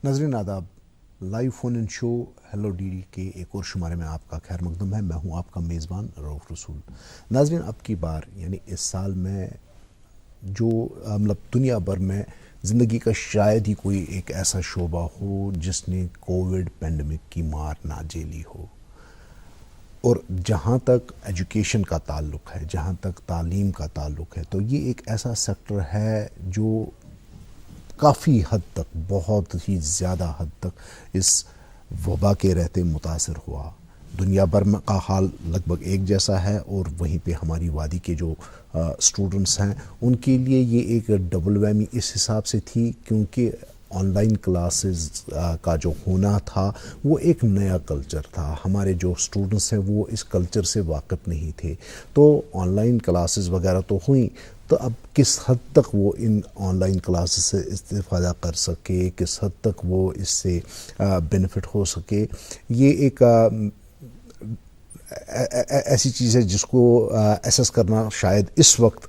ناظرین آداب، live phone ان شو hello D D کے ایک اور شمارے میں آپ کا خیر مقدم ہے. میں ہوں آپ کا میزبان رؤف رسول. ناظرین، اب کی بار یعنی اس سال میں جو دنیا بھر میں زندگی کا شاید ہی کوئی ایک ایسا شعبہ ہو جس نے کووڈ پینڈمک کی مار نہ جھیلی ہو. اور جہاں تک ایجوکیشن کا تعلق ہے، جہاں تک تعلیم کا تعلق ہے، تو یہ ایک ایسا سیکٹر ہے جو کافی حد تک، بہت ہی زیادہ حد تک اس وبا کے رہتے متاثر ہوا. دنیا بھر کا حال لگ بھگ ایک جیسا ہے، اور وہیں پہ ہماری وادی کے جو اسٹوڈنٹس ہیں ان کے لیے یہ ایک ڈبل ویمی اس حساب سے تھی کیونکہ آن لائن کلاسز کا جو ہونا تھا وہ ایک نیا کلچر تھا. ہمارے جو اسٹوڈنٹس ہیں وہ اس کلچر سے واقف نہیں تھے. تو آن لائن کلاسز وغیرہ تو ہوئیں، تو اب کس حد تک وہ ان آن لائن کلاسز سے استفادہ کر سکے، کس حد تک وہ اس سے بینیفٹ ہو سکے، یہ ایک ایسی چیز ہے جس کو ایسیس کرنا شاید اس وقت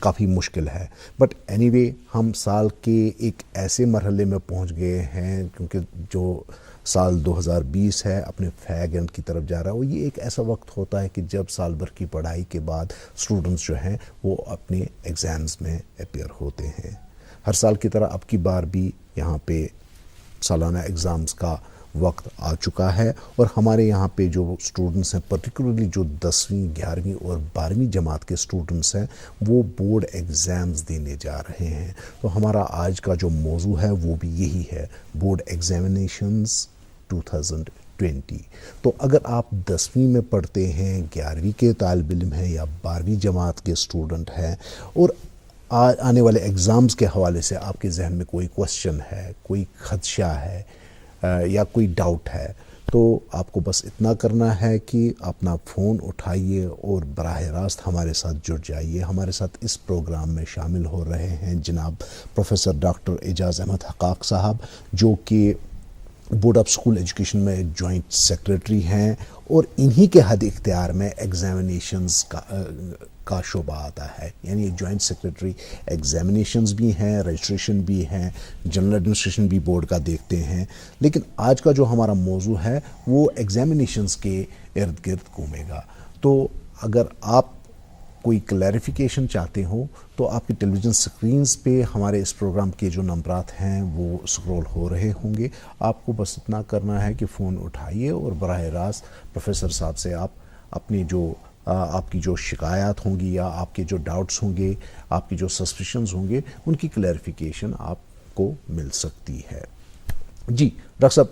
کافی مشکل ہے. بٹ اینی وے، ہم سال کے ایک ایسے مرحلے میں پہنچ گئے ہیں کیونکہ جو سال 2020 ہے اپنے فیگ اینڈ کی طرف جا رہا ہے. وہ یہ ایک ایسا وقت ہوتا ہے کہ جب سال بھر کی پڑھائی کے بعد اسٹوڈنٹس جو ہیں وہ اپنے ایگزامز میں اپیئر ہوتے ہیں. ہر سال کی طرح اب کی بار بھی یہاں پہ سالانہ ایگزامز کا وقت آ چکا ہے، اور ہمارے یہاں پہ جو اسٹوڈنٹس ہیں، پرٹیکولرلی جو 10ویں 11ویں اور 12ویں جماعت کے اسٹوڈنٹس ہیں، وہ بورڈ ایگزامز دینے جا رہے ہیں. تو ہمارا آج کا جو موضوع ہے وہ بھی یہی ہے، بورڈ ایگزامینیشنز 2020. تو اگر آپ 10ویں میں پڑھتے ہیں، 11ویں کے طالب علم ہیں یا 12ویں جماعت کے اسٹوڈنٹ ہیں، اور آنے والے ایگزامز کے حوالے سے آپ کے ذہن میں کوئی کوشچن ہے، کوئی خدشہ ہے یا کوئی ڈاؤٹ ہے، تو آپ کو بس اتنا کرنا ہے کہ اپنا فون اٹھائیے اور براہ راست ہمارے ساتھ جڑ جائیے. ہمارے ساتھ اس پروگرام میں شامل ہو رہے ہیں جناب پروفیسر ڈاکٹر اعجاز احمد حقاق صاحب، جو کہ بورڈ آف اسکول ایجوکیشن میں جوائنٹ سیکریٹری ہیں، اور انہی کے حد اختیار میں ایگزامینیشنز کا شعبہ آتا ہے. یعنی جوائنٹ سیکریٹری ایگزامینیشنز بھی ہیں، رجسٹریشن بھی ہیں، جنرل ایڈمنسٹریشن بھی بورڈ کا دیکھتے ہیں. لیکن آج کا جو ہمارا موضوع ہے وہ ایگزامینیشنز کے ارد گرد گھومے گا. تو اگر آپ کوئی کلیریفیکیشن چاہتے ہو تو آپ کی ٹیلی ویژن سکرینز پہ ہمارے اس پروگرام کے جو نمبرات ہیں وہ سکرول ہو رہے ہوں گے. آپ کو بس اتنا کرنا ہے کہ فون اٹھائیے اور براہ راست پروفیسر صاحب سے آپ اپنی جو آپ کی جو شکایات ہوں گی یا آپ کے جو ڈاؤٹس ہوں گے، آپ کی جو سسپیشنز ہوں گے، ان کی کلیریفیکیشن آپ کو مل سکتی ہے. جی ڈاکٹر صاحب،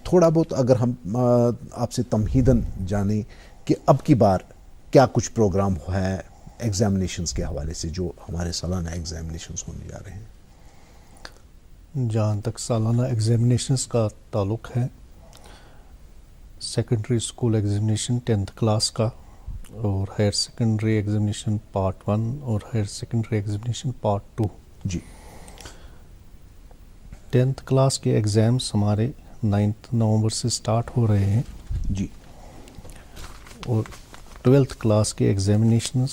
تھوڑا بہت اگر ہم آپ سے تمہیداً جانیں کہ اب کی بار کیا کچھ پروگرام ہے ایگزامینیشنز کے حوالے سے، جو ہمارے سالانہ ایگزامینیشنز ہونے جا رہے ہیں. جہاں تک سالانہ ایگزامینیشنز کا تعلق ہے، secondary school examination 10th class کا، اور ہائر سیکنڈری ایگزامینیشن پارٹ 1 اور ہائر سیکنڈری ایگزامینیشن پارٹ 2. جی. 10th کلاس کے ایگزامس ہمارے 9 نومبر سے سٹارٹ ہو رہے ہیں. جی. اور 12th کلاس کے ایگزامینیشنز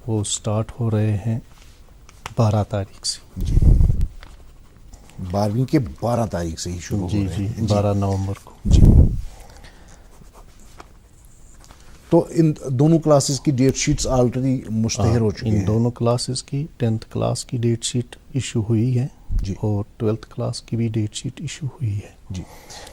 وہ سٹارٹ ہو رہے ہیں 12 تاریخ سے. جی. 12ویں کے 12 تاریخ سے ہی شروع ہو رہے ہیں. جی 12 نومبر کو. جی. تو ان دونوں کلاسز کی ڈیٹ شیٹس آلریڈی مشتہر ہو چکی ہیں. ان دونوں کلاسز کی 10th کلاس کی ڈیٹ شیٹ ایشو ہوئی ہے. جی. اور 12th کلاس کی بھی ڈیٹ شیٹ ایشو ہوئی ہے. جی.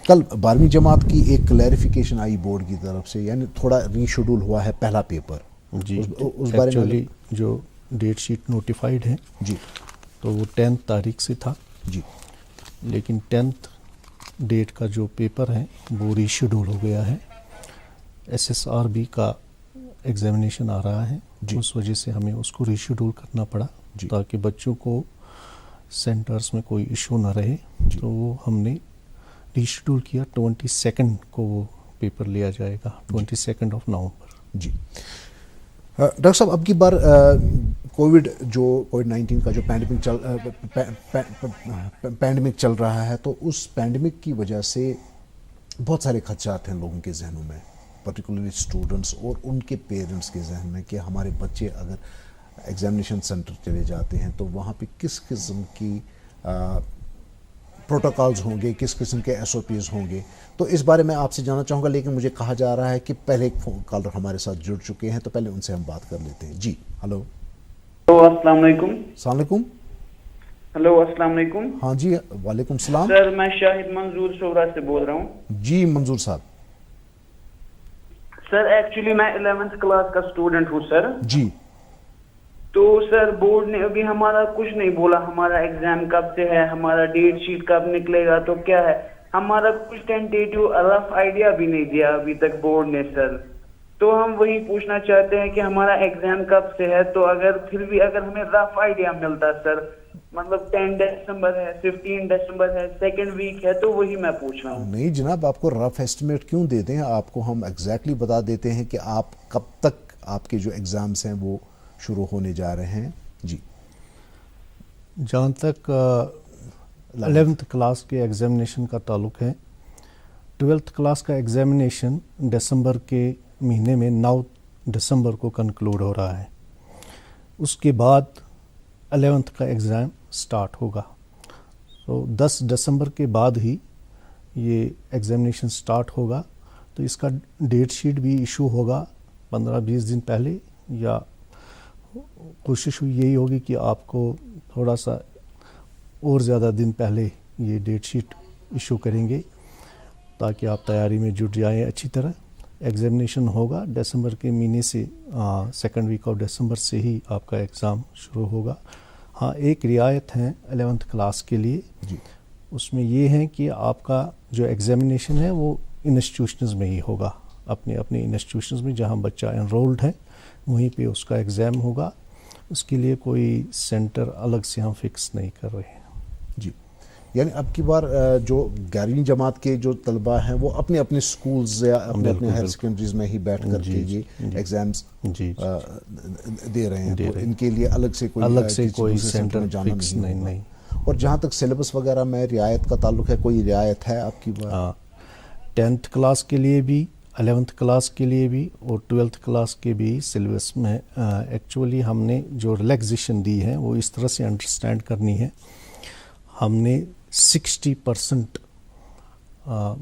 کل 12ویں جماعت کی ایک کلیریفیکیشن آئی بورڈ کی طرف سے، یعنی تھوڑا ری شیڈول ہوا ہے پہلا پیپر. جی. اس بارے میں ایکچولی جو ڈیٹ شیٹ نوٹیفائڈ ہے، جی، تو وہ 10 تاریخ سے تھا. جی. لیکن 10th ڈیٹ کا جو پیپر ہے وہ ری شیڈول ہو گیا ہے. SSRB کا ایگزامینیشن آ رہا ہے. جی. اس وجہ سے ہمیں اس کو ری شیڈول کرنا پڑا. جی. تاکہ بچوں کو سینٹرز میں کوئی ایشو نہ رہے. جی. تو وہ ہم نے ری شیڈول کیا. 22 کو وہ پیپر لیا جائے گا، 22 نومبر. جی. ڈاکٹر صاحب، اب کی بار کووڈ-19 کا جو پینڈمک چل رہا ہے، تو اس پینڈمک کی وجہ سے بہت سارے خدشات ہیں لوگوں کے ذہنوں میں، پرٹیکولرلی اسٹوڈنٹس اور ان کے پیرنٹس کے ذہن میں، کہ ہمارے بچے اگر ایگزامینیشن سینٹر چلے جاتے ہیں تو وہاں پہ کس قسم کی پروٹوکالز ہوں گے, کس قسم کے SOPs ہوں گے, تو اس بارے میں آپ سے جاننا چاہوں گا. لیکن مجھے کہا جا رہا ہے کہ پہلے کالر ہمارے ساتھ جڑ چکے ہیں, تو پہلے ان سے ہم بات کر لیتے ہیں. جی ہلو. السلام علیکم. السلام علیکم. ہلو السلام علیکم. ہاں جی وعلیکم السلام. سر میں شاہد منظور شورا سے بول رہا ہوں. جی منظور صاحب. سر ایکچولی میں 11th کلاس کا اسٹوڈنٹ ہوں سر. جی. تو سر بورڈ نے ابھی ہمارا کچھ نہیں بولا, ہمارا ایگزام کب سے ہے, ہمارا ڈیٹ شیٹ کب نکلے گا, تو کیا ہے, ہمارا کچھ ٹینٹیٹیو رف آئیڈیا بھی نہیں دیا ابھی تک بورڈ نے سر. تو ہم وہی پوچھنا چاہتے ہیں کہ ہمارا ایگزام کب سے ہے, تو اگر پھر بھی اگر ہمیں رف آئیڈیا ملتا سر, مطلب 10 دسمبر ہے, 15 دسمبر ہے, سیکنڈ ویک ہے, تو وہی میں پوچھ رہا ہوں. نہیں جناب, آپ کو رف ایسٹیمیٹ کیوں دے دیں, آپ کو ہم ایگزیکٹلی بتا دیتے ہیں کہ آپ کب تک آپ کے جو ایگزامس ہیں وہ شروع ہونے جا رہے ہیں. جی. جہاں تک 11th کلاس کے ایگزامینیشن کا تعلق ہے, 12th کلاس کا ایگزامینیشن دسمبر کے مہینے میں 9 دسمبر کو کنکلوڈ ہو رہا ہے. اس کے بعد 11th کا ایگزام سٹارٹ ہوگا. تو 10 دسمبر کے بعد ہی یہ ایگزامینیشن سٹارٹ ہوگا. تو اس کا ڈیٹ شیٹ بھی ایشو ہوگا 15-20 دن پہلے, یا کوشش یہی ہوگی کہ آپ کو تھوڑا سا اور زیادہ دن پہلے یہ ڈیٹ شیٹ ایشو کریں گے تاکہ آپ تیاری میں جٹ جائیں اچھی طرح. ایگزامینیشن ہوگا دسمبر کے مہینے سے, سیکنڈ ویک آف دسمبر سے ہی آپ کا ایگزام شروع ہوگا. ہاں ایک رعایت ہے 11th کلاس کے لیے. جی. اس میں یہ ہے کہ آپ کا جو ایگزامینیشن ہے وہ انسٹیٹیوشنز میں ہی ہوگا, اپنے انسٹیٹیوشنز میں جہاں بچہ انرولڈ ہے وہیں پہ اس کا ایگزام ہوگا. اس کے لیے کوئی سینٹر الگ سے ہم فکس نہیں کر رہے ہیں. جی. یعنی اب کی بار جو 11ویں جماعت کے جو طلباء ہیں وہ اپنے اپنے سکولز یا اپنے ہائر سیکنڈریز میں ہی بیٹھ کر کے یہ ایگزامز دے رہے ہیں. تو ان کے لیے الگ سے کوئی سینٹر فکس نہیں. اور جہاں تک سلیبس وغیرہ میں رعایت کا تعلق ہے, کوئی رعایت ہے آپ کی بار؟ 10th کلاس کے لیے بھی, 11th کلاس کے لیے بھی اور 12th کلاس کے بھی سلیبس میں ایکچولی ہم نے جو ریلیکزیشن دی ہے وہ اس طرح سے انڈرسٹینڈ کرنی ہے. ہم نے 60%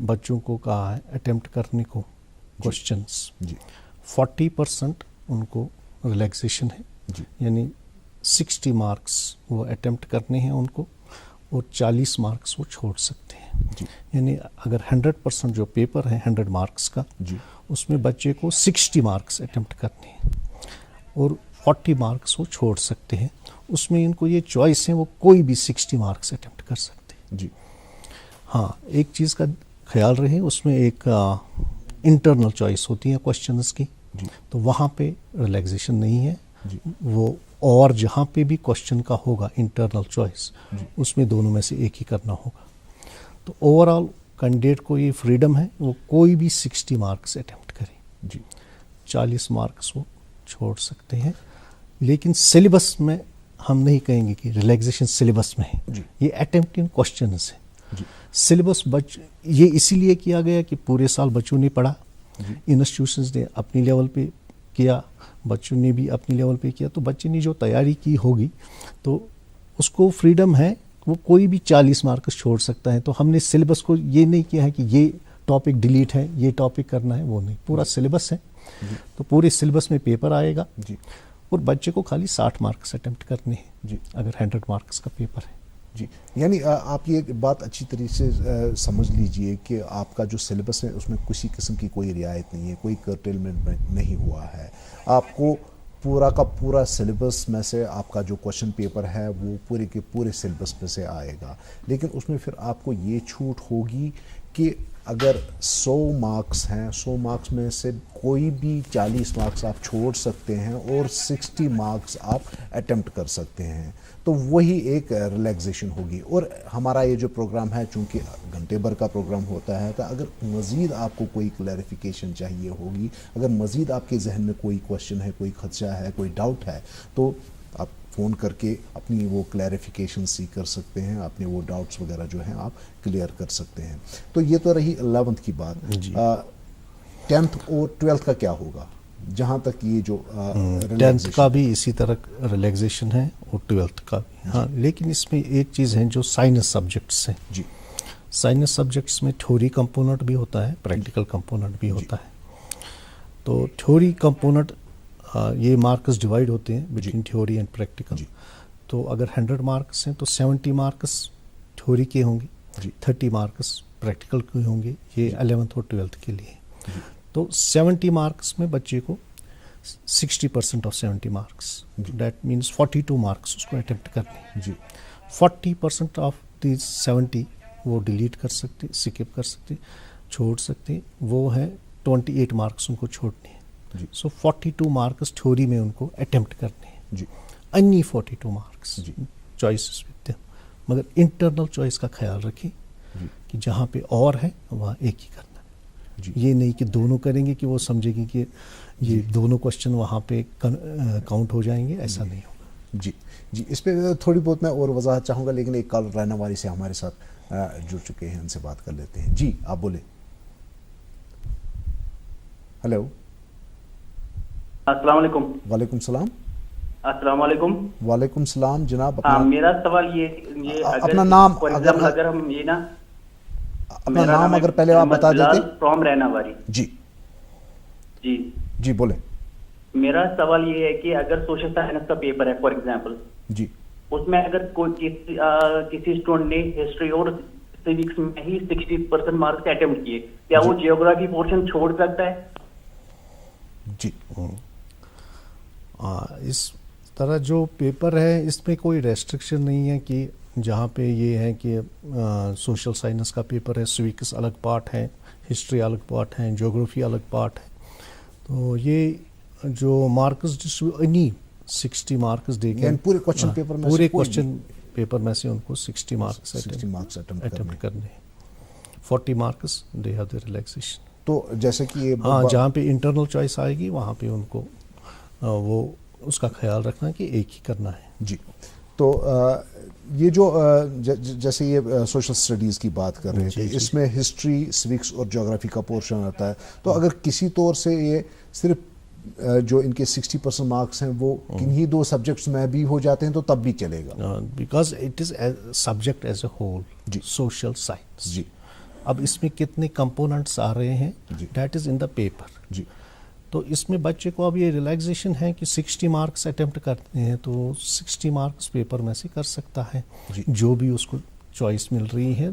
بچوں کو کہا ہے اٹیمپٹ کرنے کو کوشچنس, 40% ان کو ریلیکزیشن ہے. یعنی 60 مارکس وہ اٹیمپٹ کرنے ہیں ان کو, اور 40 مارکس وہ چھوڑ سکتے ہیں. یعنی اگر 100% جو پیپر ہے 100 مارکس کا, اس میں بچے کو 60 مارکس اٹیمپٹ کرنے ہیں اور 40 مارکس وہ چھوڑ سکتے ہیں. اس میں ان کو یہ چوائس ہے, وہ کوئی بھی 60 مارکس اٹیمپٹ کر سکتے ہیں. جی. ہاں ایک چیز کا خیال رہے, اس میں ایک انٹرنل چوائس ہوتی ہے کوشچنز کی. تو وہاں پہ ریلیکزیشن نہیں ہے. وہ اور جہاں پہ بھی کوشچن کا ہوگا انٹرنل چوائس, اس میں دونوں میں سے ایک ہی کرنا ہوگا. تو اوور آل کینڈیڈیٹ کو یہ فریڈم ہے, وہ کوئی بھی 60 مارکس اٹیمپٹ کرے. 40 مارکس وہ چھوڑ سکتے ہیں. لیکن سلیبس میں ہم نہیں کہیں گے کہ ریلیکزیشن سلیبس میں ہے, یہ اٹیمپٹنگ کوشچنز ہے. سلیبس یہ اسی لیے کیا گیا کہ پورے سال بچوں نے پڑھا, انسٹیٹیوشنز نے اپنی لیول پہ کیا, بچوں نے بھی اپنی لیول پہ کیا, تو بچے نے جو تیاری کی ہوگی تو اس کو فریڈم ہے, وہ کوئی بھی 40 مارکس چھوڑ سکتا ہے. تو ہم نے سلیبس کو یہ نہیں کیا ہے کہ یہ ٹاپک ڈیلیٹ ہے, یہ ٹاپک کرنا ہے, وہ نہیں. پورا سلیبس ہے. تو پورے سلیبس میں پیپر آئے گا اور بچے کو خالی 60 مارکس اٹیمپٹ کرنے ہیں اگر 100 مارکس کا پیپر ہے. جی. یعنی آپ یہ بات اچھی طریقے سے سمجھ لیجئے کہ آپ کا جو سلیبس ہے اس میں کسی قسم کی کوئی رعایت نہیں ہے, کوئی کرٹیلمنٹ نہیں ہوا ہے. آپ کو پورا کا پورا سلیبس میں سے آپ کا جو کوشچن پیپر ہے وہ پورے کے پورے سلیبس میں سے آئے گا. لیکن اس میں پھر آپ کو یہ چھوٹ ہوگی کہ اگر 100 مارکس ہیں, 100 مارکس میں سے کوئی بھی 40 مارکس آپ چھوڑ سکتے ہیں اور 60 مارکس آپ اٹیمپٹ کر سکتے ہیں. تو وہی ایک ریلیکزیشن ہوگی. اور ہمارا یہ جو پروگرام ہے چونکہ گھنٹے بھر کا پروگرام ہوتا ہے, تو اگر مزید آپ کو کوئی کلیریفیکیشن چاہیے ہوگی, اگر مزید آپ کے ذہن میں کوئی کوشچن ہے, کوئی خدشہ ہے, کوئی ڈاؤٹ ہے, تو آپ فون کر کے اپنی وہ کلیریفیکیشن سیکھ کر سکتے ہیں, اپنے وہ ڈاؤٹس وغیرہ جو ہیں آپ کلیئر کر سکتے ہیں. تو یہ تو رہی 11th کی بات. 10th اور 12th کا کیا ہوگا؟ جہاں تک یہ جو 10th کا بھی اسی طرح ریلیکزیشن ہے اور 12th کا بھی. ہاں لیکن اس میں ایک چیز ہے جو سائنس سبجیکٹس ہیں. جی سائنس سبجیکٹس میں تھیوری کمپوننٹ بھی ہوتا ہے, پریکٹیکل کمپوننٹ بھی ہوتا ہے. تو تھیوری کمپوننٹ یہ مارکس ڈیوائڈ ہوتے ہیں بٹوین تھیوری اینڈ پریکٹیکل. تو اگر 100 مارکس ہیں تو 70 مارکس تھیوری کے ہوں گے, 30 مارکس پریکٹیکل کے ہوں گے. یہ 11th اور 12th کے لیے. تو 70 مارکس میں بچے کو 60% of 70 marks, that means 42 marks اس کو اٹیمپٹ کرنے. جی 40% آف دی 70 وہ ڈیلیٹ کر سکتے, سکپ کر سکتے, چھوڑ سکتے. وہ ہے 28 مارکس ان کو چھوڑنے ہیں. سو 42 مارکس تھیوری میں ان کو اٹیمپٹ کرنے ہیں. جی انی 42 مارکس چوائسز ود دیم. مگر انٹرنل چوائس کا خیال رکھیں کہ جہاں پہ اور ہے وہاں ایک ہی کرنا. یہ نہیں کہ دونوں کریں گے کہ وہ سمجھے گی کہ یہ دونوں کوشچن وہاں پہ کاؤنٹ ہو جائیں گے, ایسا نہیں ہوگا. جی اس پہ تھوڑی بہت میں اور وضاحت چاہوں گا, لیکن ایک کال رائنا والی سے ہمارے ساتھ جڑ چکے ہیں, ان سے بات کر لیتے ہیں. جی آپ بولیں. ہیلو. السلام علیکم. وعلیکم السلام. السلام علیکم. وعلیکم السلام جناب. میرا سوال یہ اپنا نام اگر ہم یہ نا اپنا نام اگر پہلے آپ بتا دیتے. فرام ریناواری. جی جی جی بولیں. میرا سوال یہ ہے کہ اگر سوشل سائنس کا پیپر ہے فار ایگزامپل, جی اس میں اگر کوئی کسی اسٹوڈنٹ نے ہسٹری اور سیوکس میں ہی 60% مارکس اٹیمپٹ کیے, کیا وہ جیوگرافی پورشن چھوڑ سکتا ہے؟ جی اس طرح جو پیپر ہے اس میں کوئی ریسٹرکشن نہیں ہے کہ جہاں پہ یہ ہے کہ سوشل سائنس کا پیپر ہے, سویکس الگ پارٹ ہے, ہسٹری الگ پارٹ ہے, جیوگرافی الگ پارٹ ہے. تو یہ جو مارکس انی 60 مارکس دے کے پورے کوشچن پیپر میں پورے کوشچن پیپر میں سے ان کو 60 مارکس اٹیمپٹ کرنے ہیں. 40 marks they have the relaxation. تو جیسے کہ ہاں جہاں پہ انٹرنل چوائس آئے گی وہاں پہ ان کو وہ اس کا خیال رکھنا کہ ایک ہی کرنا ہے. جی تو یہ جو جیسے یہ سوشل اسٹڈیز کی بات کر رہے تھے, اس میں ہسٹری, سوکس اور جغرافی کا پورشن آتا ہے. تو اگر کسی طور سے یہ صرف جو ان کے 60% مارکس ہیں وہ کنہی دو سبجیکٹس میں بھی ہو جاتے ہیں تو تب بھی چلے گا, because it is subject as a whole social science. جی اب اس میں کتنے کمپوننٹس آ رہے ہیں that is in the paper. جی تو اس میں بچے کو اب یہ ریلیکسیشن ہے کہ 60 مارکس اٹیمپٹ کرتے ہیں تو 60 مارکس پیپر میں سے کر سکتا ہے جو بھی اس کو چوائس مل رہی ہے.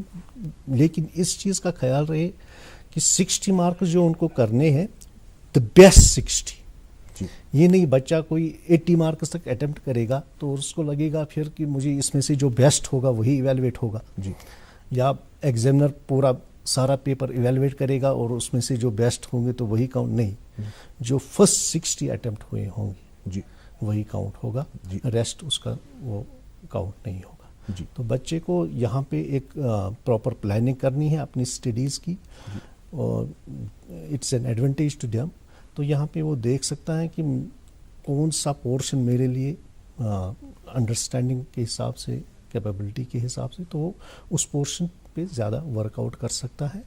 لیکن اس چیز کا خیال رہے کہ 60 مارکس جو ان کو کرنے ہیں دا بیسٹ 60. یہ نہیں بچہ کوئی 80 مارکس تک اٹیمپٹ کرے گا تو اس کو لگے گا پھر کہ مجھے اس میں سے جو بیسٹ ہوگا وہی ایویلویٹ ہوگا. یا ایگزامنر پورا سارا پیپر ایویلویٹ کرے گا اور اس میں سے جو بیسٹ ہوں گے تو وہی کاؤنٹ نہیں. جو فرسٹ 60 اٹیمپٹ ہوئے ہوں گے وہی کاؤنٹ ہوگا, ریسٹ اس کا وہ کاؤنٹ نہیں ہوگا. تو بچے کو یہاں پہ ایک پراپر پلاننگ کرنی ہے اپنی اسٹڈیز کی, اور it's an advantage to them. تو یہاں پہ وہ دیکھ سکتا ہے کہ کون سا پورشن میرے لیے انڈرسٹینڈنگ کے حساب سے, کیپیبلٹی کے حساب سے, تو وہ اس پورشن پہ زیادہ ورک آؤٹ کر سکتا ہے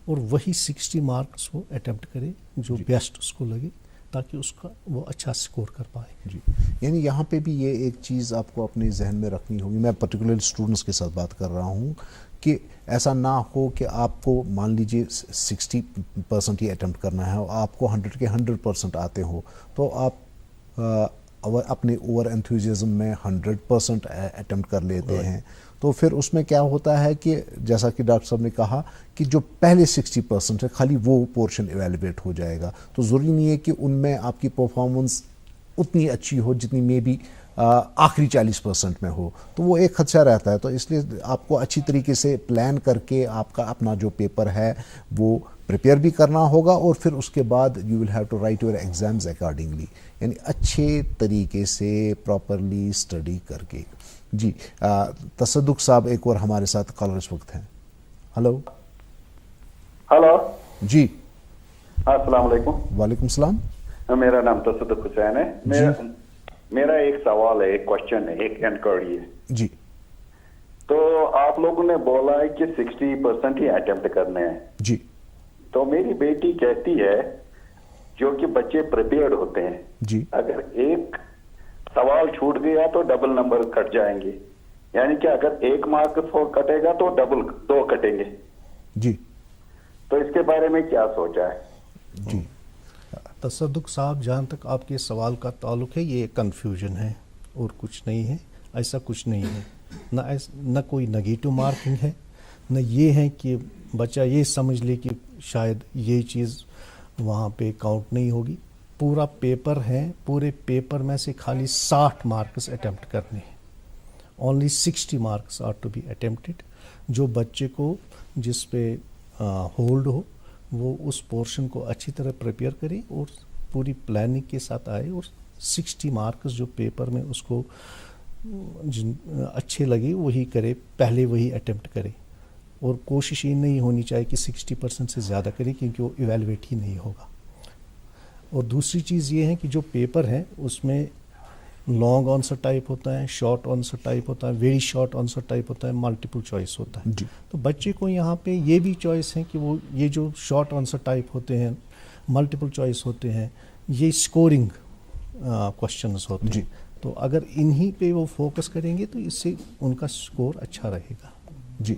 اور وہی 60 مارکس وہ اٹیمپٹ کرے جو بیسٹ اس کو لگے تاکہ اس کا وہ اچھا سکور کر پائے. یعنی یہاں پہ بھی یہ ایک چیز آپ کو اپنے ذہن میں رکھنی ہوگی, میں پرٹیکولرلی اسٹوڈنٹس کے ساتھ بات کر رہا ہوں, کہ ایسا نہ ہو کہ آپ کو مان لیجیے 60% ہی اٹیمپٹ کرنا ہے اور آپ کو 100 کے 100% آتے ہو تو آپ اپنے اوور انتھوزیزم میں 100% اٹیمپٹ کر لیتے ہیں. تو پھر اس میں کیا ہوتا ہے کہ جیسا کہ ڈاکٹر صاحب نے کہا کہ جو پہلے 60% ہے خالی وہ پورشن ایویلویٹ ہو جائے گا. تو ضروری نہیں ہے کہ ان میں آپ کی پرفارمنس اتنی اچھی ہو جتنی میں بھی آخری 40% میں ہو, تو وہ ایک خدشہ رہتا ہے. تو اس لیے آپ کو اچھی طریقے سے پلان کر کے آپ کا اپنا جو پیپر ہے وہ پریپیئر بھی کرنا ہوگا, اور پھر اس کے بعد you will have to write your exams accordingly, یعنی اچھے طریقے سے پراپرلی اسٹڈی کر کے. جی تصدق صاحب ایک اور ہمارے ساتھ کالر اس وقت ہیں. ہلو. جی السلام علیکم. وعلیکم السلام. میرا نام تصدق حسین ہے. میرا ایک سوال ہے, ایک کوشچن ہے, ایک انکوائری ہے. جی. تو آپ لوگوں نے بولا ہے کہ 60% ہی اٹیمپٹ کرنے ہیں. جی. تو میری بیٹی کہتی ہے جو کہ بچے پریپیئرڈ ہوتے ہیں. جی اگر ایک سوال چھوٹ گیا تو ڈبل نمبر کٹ جائیں گے, یعنی کہ اگر 1 مارک کٹے گا تو ڈبل 2 کٹیں گے. جی تو اس کے بارے میں کیا سوچا ہے؟ جی تصدق صاحب، جہاں تک آپ کے سوال کا تعلق ہے، یہ کنفیوژن ہے اور کچھ نہیں ہے. ایسا کچھ نہیں ہے، نہ کوئی نگیٹو مارکنگ ہے، نہ یہ ہے کہ بچہ یہ سمجھ لے کہ شاید یہ چیز وہاں پہ کاؤنٹ نہیں ہوگی. پورا پیپر ہے، پورے پیپر میں سے خالی 60 مارکس اٹیمپٹ کرنے ہیں. Only 60 marks are to be attempted. جو بچے کو جس پہ ہولڈ ہو وہ اس پورشن کو اچھی طرح پریپیئر کرے اور پوری پلاننگ کے ساتھ آئے اور 60 مارکس جو پیپر میں اس کو اچھے لگے وہی کرے، پہلے وہی اٹیمپٹ کرے. اور کوشش یہ نہیں ہونی چاہیے کہ 60% سے زیادہ کرے، کیونکہ وہ ایویلویٹ ہی نہیں ہوگا. اور دوسری چیز یہ ہے کہ جو پیپر ہے اس میں لانگ آنسر ٹائپ ہوتا ہے، شارٹ آنسر ٹائپ ہوتا ہے، ویری شارٹ آنسر ٹائپ ہوتا ہے، ملٹیپل چوائس ہوتا ہے. تو بچے کو یہاں پہ یہ بھی چوائس ہے کہ وہ یہ جو شارٹ آنسر ٹائپ ہوتے ہیں، ملٹیپل چوائس ہوتے ہیں، یہ اسکورنگ کوشچنز ہوتے ہیں. تو اگر انہی پہ وہ فوکس کریں گے تو اس سے ان کا اسکور اچھا رہے گا. جی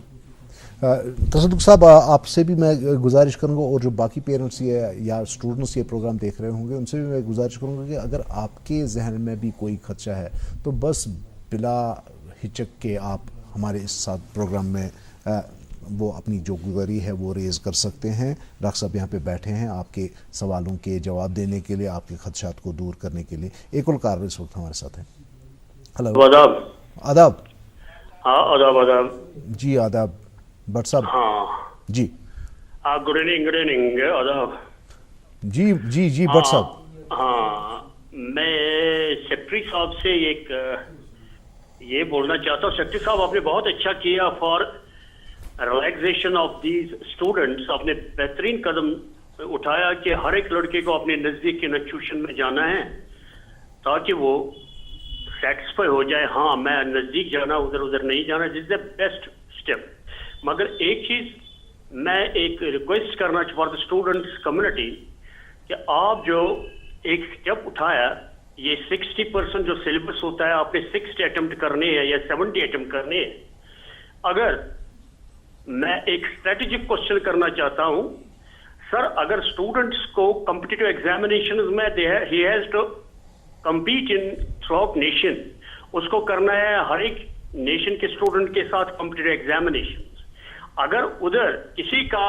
تصدق صاحب، آپ سے بھی میں گزارش کروں گا، اور جو باقی پیرنٹس یا اسٹوڈنٹس یہ پروگرام دیکھ رہے ہوں گے ان سے بھی میں گزارش کروں گا کہ اگر آپ کے ذہن میں بھی کوئی خدشہ ہے تو بس بلا ہچک کے آپ ہمارے اس ساتھ پروگرام میں وہ اپنی جو گزاری ہے وہ ریز کر سکتے ہیں. ڈاکٹر صاحب یہاں پہ بیٹھے ہیں آپ کے سوالوں کے جواب دینے کے لیے، آپ کے خدشات کو دور کرنے کے لیے. ایک اور کار اس وقت ہمارے ساتھ ہیں. ہلو، آداب. آداب. ہاں آداب آداب. جی آداب بٹ صاحب. ہاں جی گڈ ایوننگ آداب. جی جی جی بٹ صاحب. ہاں میں سیکرٹری صاحب سے ایک یہ بولنا چاہتا ہوں. سیکرٹری صاحب آپ نے بہت اچھا کیا for relaxation of these students. آپ نے بہترین قدم اٹھایا کہ ہر ایک لڑکے کو اپنے نزدیک کے انسٹیٹیوشن میں جانا ہے تاکہ وہ سیٹسفائی ہو جائے. ہاں میں نزدیک جانا، ادھر ادھر نہیں جانا. دس از دا بیسٹ اسٹیپ. مگر ایک چیز میں ایک ریکویسٹ کرنا فار دا اسٹوڈنٹس کمیونٹی کہ آپ جو ایک اسٹیپ اٹھایا، یہ 60% جو سلیبس ہوتا ہے آپ نے 60 اٹیمپٹ کرنے ہیں یا 70 اٹیمپٹ کرنے ہیں. اگر میں ایک اسٹریٹجک کوشچن کرنا چاہتا ہوں سر، اگر اسٹوڈنٹس کو کمپٹیٹیو ایگزامینیشن میں ہی has to compete in throughout nation, اس کو کرنا ہے ہر ایک نیشن کے اسٹوڈنٹ کے ساتھ کمپٹیٹیو ایگزامینیشن. اگر ادھر کسی کا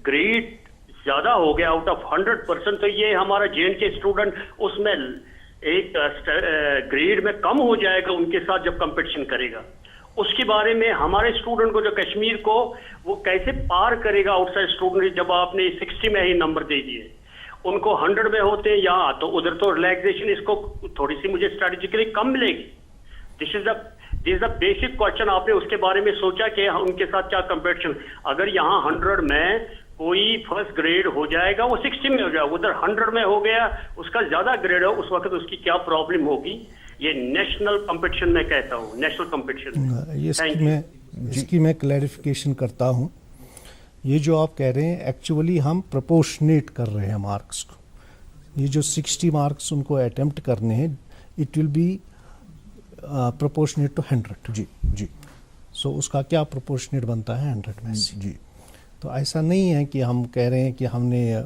گریڈ زیادہ ہو گیا آؤٹ آف 100%، تو یہ ہمارا JNK کے اسٹوڈنٹ اس میں ایک گریڈ میں کم ہو جائے گا ان کے ساتھ جب کمپٹیشن کرے گا. اس کے بارے میں ہمارے اسٹوڈنٹ کو جو کشمیر کو وہ کیسے پار کرے گا آؤٹ سائڈ اسٹوڈنٹ جب آپ نے 60 میں ہی نمبر دے دیے، ان کو 100 میں ہوتے ہیں یہاں، تو ادھر تو ریلیکسیشن اس کو تھوڑی سی مجھے اسٹریٹجیکلی کم ملے گی. دس از دا بیسک کوشچن. آپ نے اس کے بارے میں سوچا کہ ان کے ساتھ کیا کمپٹیشن؟ اگر یہاں 100 میں کوئی فرسٹ گریڈ ہو جائے گا وہ 60 میں ہو جائے گا، ادھر 100 میں ہو گیا اس کا زیادہ گریڈ ہو، اس وقت اس کی کیا پرابلم ہوگی؟ یہ نیشنل کمپٹیشن میں کہتا ہوں، نیشنل کمپٹیشن. اس کی میں کلیریفیکیشن کرتا ہوں. یہ جو آپ کہہ رہے ہیں ایکچولی ہم پروپورشنیٹ کر رہے ہیں مارکس کو. یہ جو 60 مارکس ان کو اٹیمپٹ کرنے ہیں، it will be proportionate to 100. جی جی. سو اس کا کیا پروپورشنیٹ بنتا ہے 100 میں سے. جی. تو ایسا نہیں ہے کہ ہم کہہ رہے ہیں کہ ہم نے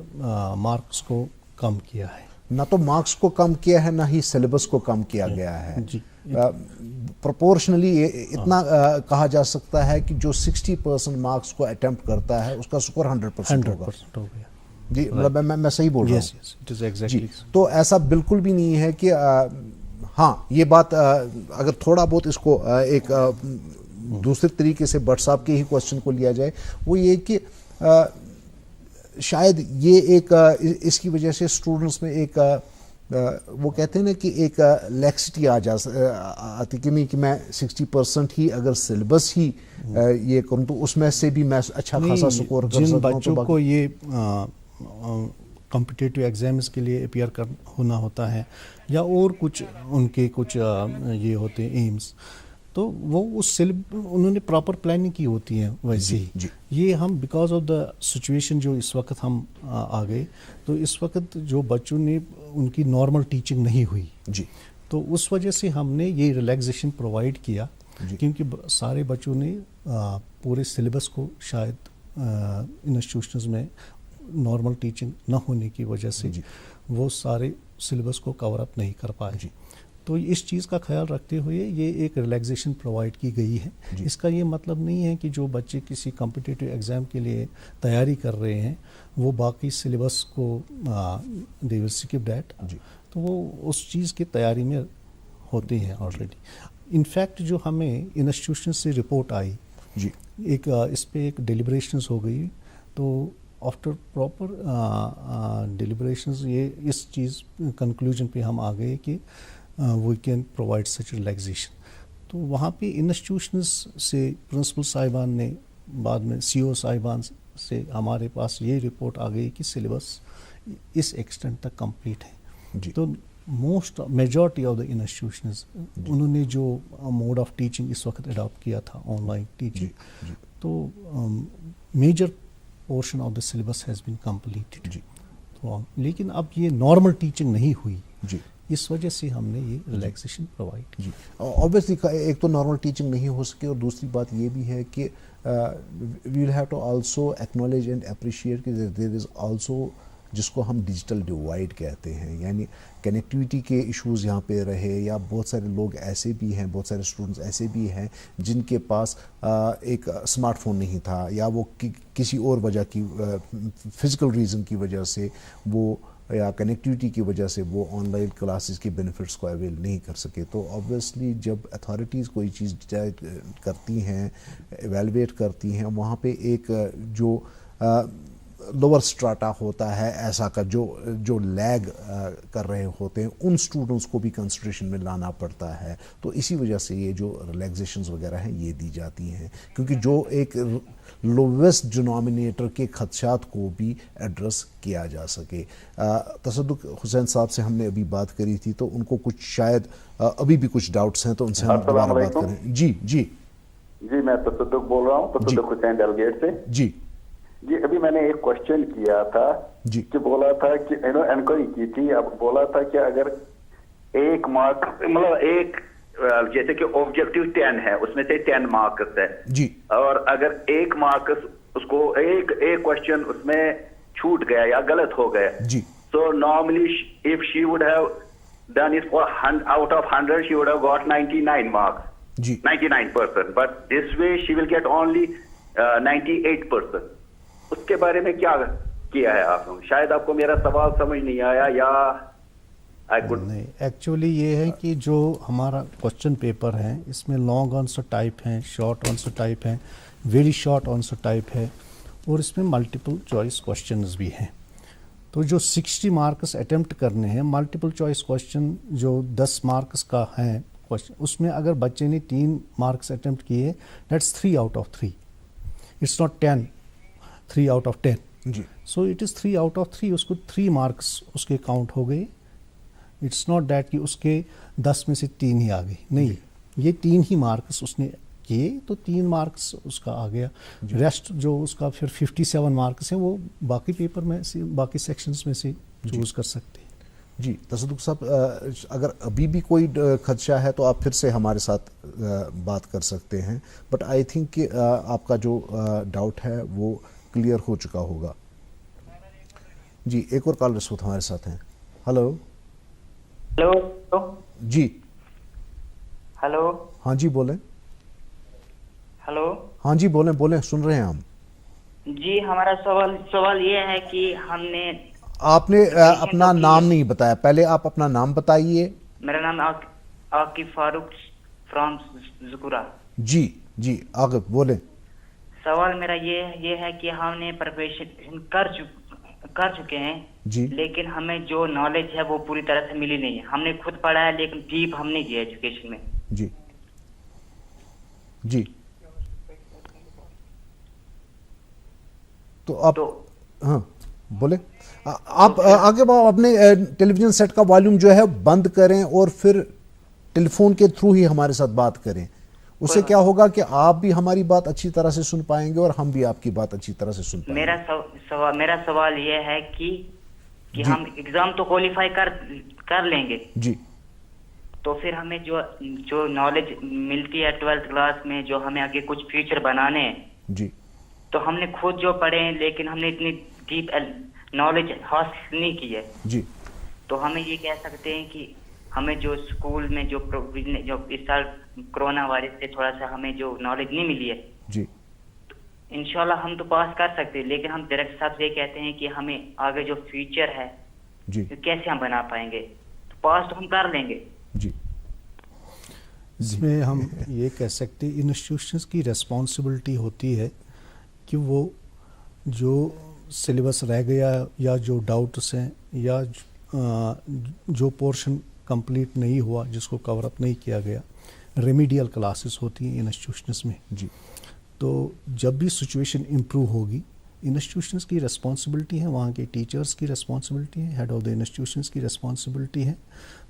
مارکس کو کم کیا ہے. نہ تو مارکس کو کم کیا ہے، نہ ہی سلیبس کو کم کیا گیا ہے. جی. پروپورشنلی اتنا کہا جا سکتا ہے کہ جو 60% مارکس کو اٹیمپٹ کرتا ہے اس کا سکور 100% ہوگا. ہو گیا. جی مطلب میں صحیح بول رہا ہوں. جی. تو ایسا بالکل بھی نہیں ہے کہ ہاں یہ بات اگر تھوڑا بہت اس کو ایک دوسرے طریقے سے بٹ صاحب کے ہی کوشچن کو لیا جائے، وہ یہ کہ شاید یہ ایک اس کی وجہ سے اسٹوڈنٹس میں ایک وہ کہتے ہیں نا کہ ایک لیکسٹی آتی کہ میں 60% ہی اگر سلیبس ہی یہ کروں تو اس میں سے بھی میں اچھا خاصا سکور کر سکتا ہوں. بچوں کو یہ کمپٹیٹیو ایگزامز کے لیے اپیئر ہونا ہوتا ہے یا اور کچھ ان کے کچھ یہ ہوتے ہیں ایمز، تو وہ اس انہوں نے پراپر پلاننگ کی ہوتی ہے ویسے ہی. یہ ہم بیکاز آف دا سچویشن جو اس وقت ہم آ گئے, تو اس وقت جو بچوں نے ان کی نارمل ٹیچنگ نہیں ہوئی جی, تو اس وجہ سے ہم نے یہ ریلیکسیشن پرووائڈ کیا, کیونکہ سارے بچوں نے پورے سلیبس کو شاید انسٹیٹیوشنز میں نارمل ٹیچنگ نہ ہونے کی وجہ سے وہ سارے سلیبس کو کور اپ نہیں کر پائے. تو اس چیز کا خیال رکھتے ہوئے یہ ایک ریلیکسیشن پرووائڈ کی گئی ہے. اس کا یہ مطلب نہیں ہے کہ جو بچے کسی کمپٹیٹو ایگزام کے لیے تیاری کر رہے ہیں وہ باقی سلیبس کو دے ول اسکپ دیٹ, تو وہ اس چیز کی تیاری میں ہوتے ہیں آلریڈی. انفیکٹ جو ہمیں انسٹیٹیوشن سے رپورٹ آئی, ایک اس پہ ایک ڈیلیبریشنز ہو گئی, تو آفٹر پراپر ڈیلیبریشنز یہ اس چیز کنکلوژن پہ ہم آ گئے کہ we can provide such relaxation. تو وہاں پہ انسٹیٹیوشنز سے پرنسپل صاحبان نے بعد میں سی او صاحبان سے ہمارے پاس یہ رپورٹ آ گئی کہ سلیبس اس ایکسٹینٹ تک کمپلیٹ ہے. تو میجورٹی آف دا انسٹیٹیوشنز انہوں نے جو موڈ آف ٹیچنگ اس وقت اڈاپٹ کیا تھا آن لائن ٹیچنگ, تو major portion of the syllabus has been completed. لیکن اب یہ نارمل ٹیچنگ نہیں ہوئی, اس وجہ سے ہم نے یہ ریلیکسیشن پرووائڈ کی. obviously ایک تو نارمل ٹیچنگ نہیں ہو سکے, اور دوسری بات یہ بھی ہے کہ we will have to also acknowledge and appreciate کہ دیر از آلسو جس کو ہم ڈیجیٹل ڈیوائڈ کہتے ہیں, یعنی کنیکٹیوٹی کے ایشوز یہاں پہ رہے, یا بہت سارے لوگ ایسے بھی ہیں, بہت سارے اسٹوڈنٹس ایسے بھی ہیں جن کے پاس ایک اسمارٹ فون نہیں تھا, یا وہ کسی اور وجہ کی فزیکل ریزن کی وجہ سے وہ یا کنیکٹیوٹی کی وجہ سے وہ آن لائن کلاسز کے بینیفٹس کو اویل نہیں کر سکے. تو آبویسلی جب اتھارٹیز کوئی چیز ڈیسائڈ کرتی ہیں, ایویلویٹ کرتی ہیں, وہاں پہ ایک جو لوور سٹراٹا ہوتا ہے ایسا کا جو لیگ کر رہے ہوتے ہیں, ان اسٹوڈنٹس کو بھی کنسیڈریشن میں لانا پڑتا ہے. تو اسی وجہ سے یہ جو ریلیکسیشنز وغیرہ ہیں یہ دی جاتی ہیں, کیونکہ جو ایک لویسٹ ڈینومینیٹر کے خدشات کو بھی ایڈریس کیا جا سکے. تصدق حسین صاحب سے ہم نے ابھی بات کری تھی, تو ان کو کچھ شاید ابھی بھی کچھ ڈاؤٹس ہیں, تو ان سے ہم دوبارہ بات کریں. جی میں تصدق بول رہا ہوں, تصدق حسین ڈیلگیٹ سے. جی ابھی میں نے ایک کوشچن کیا تھا کہ بولا تھا کہ انکوائری کی تھی, اب بولا تھا کہ اگر ایک مارک مطلب ایک جیسے کہ آبجیکٹیو 10 ہے, اس میں سے 10 مارکس ہے, اور اگر ایک مارکس اس کو ایک کوشچن اس میں چھوٹ گیا یا غلط ہو گیا, so normally if she would have done it for out of 100 she would have got 99 marks, 99%, but this way she will get only 98%. اس کے بارے میں کیا کیا ہے آپ نے؟ شاید آپ کو میرا سوال سمجھ نہیں آیا یا نہیں. ایکچولی یہ ہے کہ جو ہمارا کوشچن پیپر ہے اس میں لانگ آنسر ٹائپ ہیں, شارٹ آنسر ٹائپ ہیں, ویری شارٹ آنسر ٹائپ ہے, اور اس میں ملٹیپل چوائس کوشچنز بھی ہیں. تو جو 60 مارکس اٹیمپٹ کرنے ہیں, ملٹیپل چوائس کوشچن جو 10 مارکس کا ہے اس میں اگر بچے نے 3 مارکس اٹیمپٹ کیے, that's 3 out of 3, it's not 10, 3 out of 10. So it is 3 out of 3, اس کو 3 مارکس اس کے کاؤنٹ ہو گئے. اٹس ناٹ دیٹ کہ اس کے 10 میں سے 3 ہی آ گئے, نہیں, یہ 3 ہی مارکس اس نے کیے تو 3 مارکس اس کا آ گیا. ریسٹ جو اس کا پھر 57 مارکس ہیں وہ باقی پیپر میں سے باقی سیکشنز میں سے چوز کر سکتے ہیں. جی تصدق صاحب, اگر ابھی بھی کوئی خدشہ ہے تو آپ پھر سے ہمارے ساتھ بات کر سکتے ہیں, بٹ آئی تھنک کہ آپ کا جو ڈاؤٹ ہے وہ کلیئر ہو چکا ہوگا. جی ایک اور کال اس وقت ہمارے ساتھ ہیں. ہلو جی. ہلو ہاں جی بولیں. ہلو ہاں جی بولیں سن رہے ہیں ہم. جی ہمارا سوال یہ ہے کہ ہم نے آپ نے اپنا نام نہیں بتایا, پہلے آپ اپنا نام بتائیے. میرا نام عاقب فاروق فرام ذکورہ. جی عاقب بولیں. سوال میرا یہ ہے کہ ہم نے پریپریشن کر چکے ہیں, لیکن ہمیں جو نالج ہے وہ پوری طرح سے ملی نہیں ہے. ہم نے خود پڑھا ہے لیکن ڈیپ ہم نہیں کیا ایجوکیشن میں. جی تو آپ ہاں بولیں. آپ آگے اپنے ٹیلی ویژن سیٹ کا والیوم جو ہے بند کریں اور پھر ٹیلی فون کے تھرو ہی ہمارے ساتھ بات کریں. اس سے کیا ہوگا کہ آپ بھی ہماری بات اچھی طرح سے سن پائیں گے اور ہم بھی آپ کی بات اچھی طرح سے سن پائیں گے. میرا سوال یہ ہے کہ ہم ایگزام تو کوالیفائی کر لیں گے جی, تو پھر ہمیں جو نالج ملتی ہے 12th کلاس میں, جو ہمیں آگے کچھ فیوچر بنانے ہیں جی, تو ہم نے خود جو پڑھے ہیں لیکن ہم نے اتنی ڈیپ نالج حاصل نہیں کی ہے جی, تو ہمیں یہ کہہ سکتے ہیں کہ ہمیں جو اسکول میں جو اس سال کرونا وائرس سے تھوڑا سا ہمیں جو نالج نہیں ملی ہے جی, انشاءاللہ ہم تو پاس کر سکتے ہیں, لیکن ہم ڈائریکٹر صاحب سے یہ کہتے ہیں کہ ہمیں آگے جو فیوچر ہے جی, کیسے ہم بنا پائیں گے, تو پاس تو ہم کر لیں گے. جی, اس میں ہم یہ کہہ سکتے ہیں انسٹیٹیوشنز کی ریسپانسبلٹی ہوتی ہے کہ وہ جو سلیبس رہ گیا یا جو ڈاؤٹس ہیں یا جو پورشن کمپلیٹ نہیں ہوا, جس کو کور اپ نہیں کیا گیا, ریمیڈیل کلاسز ہوتی ہیں انسٹیٹیوشنز میں. جی, تو جب بھی سچویشن امپروو ہوگی, انسٹیٹیوشنز کی ریسپانسبلٹی ہے, وہاں کے ٹیچرز کی ریسپانسبلٹی ہے, ہیڈ آف دا انسٹیٹیوشنز کی ریسپانسبلٹی ہے.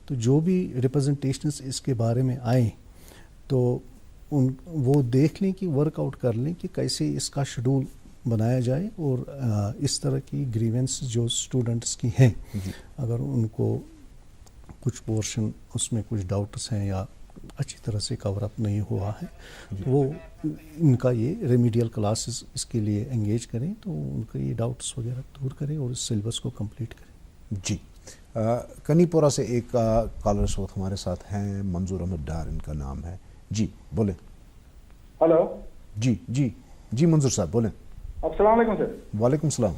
تو جو بھی ریپرزنٹیشنز اس کے بارے میں آئیں تو وہ دیکھ لیں کہ ورک آؤٹ کر لیں کہ کیسے اس کا شیڈول بنایا جائے, اور اس طرح کی گریونس جو اسٹوڈنٹس کی ہیں, اگر ان کو کچھ پورشن اس میں کچھ ڈاؤٹس ہیں یا اچھی طرح سے کور اپ نہیں ہوا ہے, وہ ان کا یہ ریمیڈیل کلاسز اس کے لیے انگیج کریں, تو ان کا یہ ڈاؤٹس وغیرہ دور کریں اور اس سلیبس کو کمپلیٹ کریں. جی, کنی پورہ سے ایک کالر اس وقت ہمارے ساتھ ہیں, منظور احمد ڈار ان کا نام ہے. جی بولیں. ہلو. جی جی جی, منظور صاحب بولیں. السلام علیکم سر. وعلیکم السلام.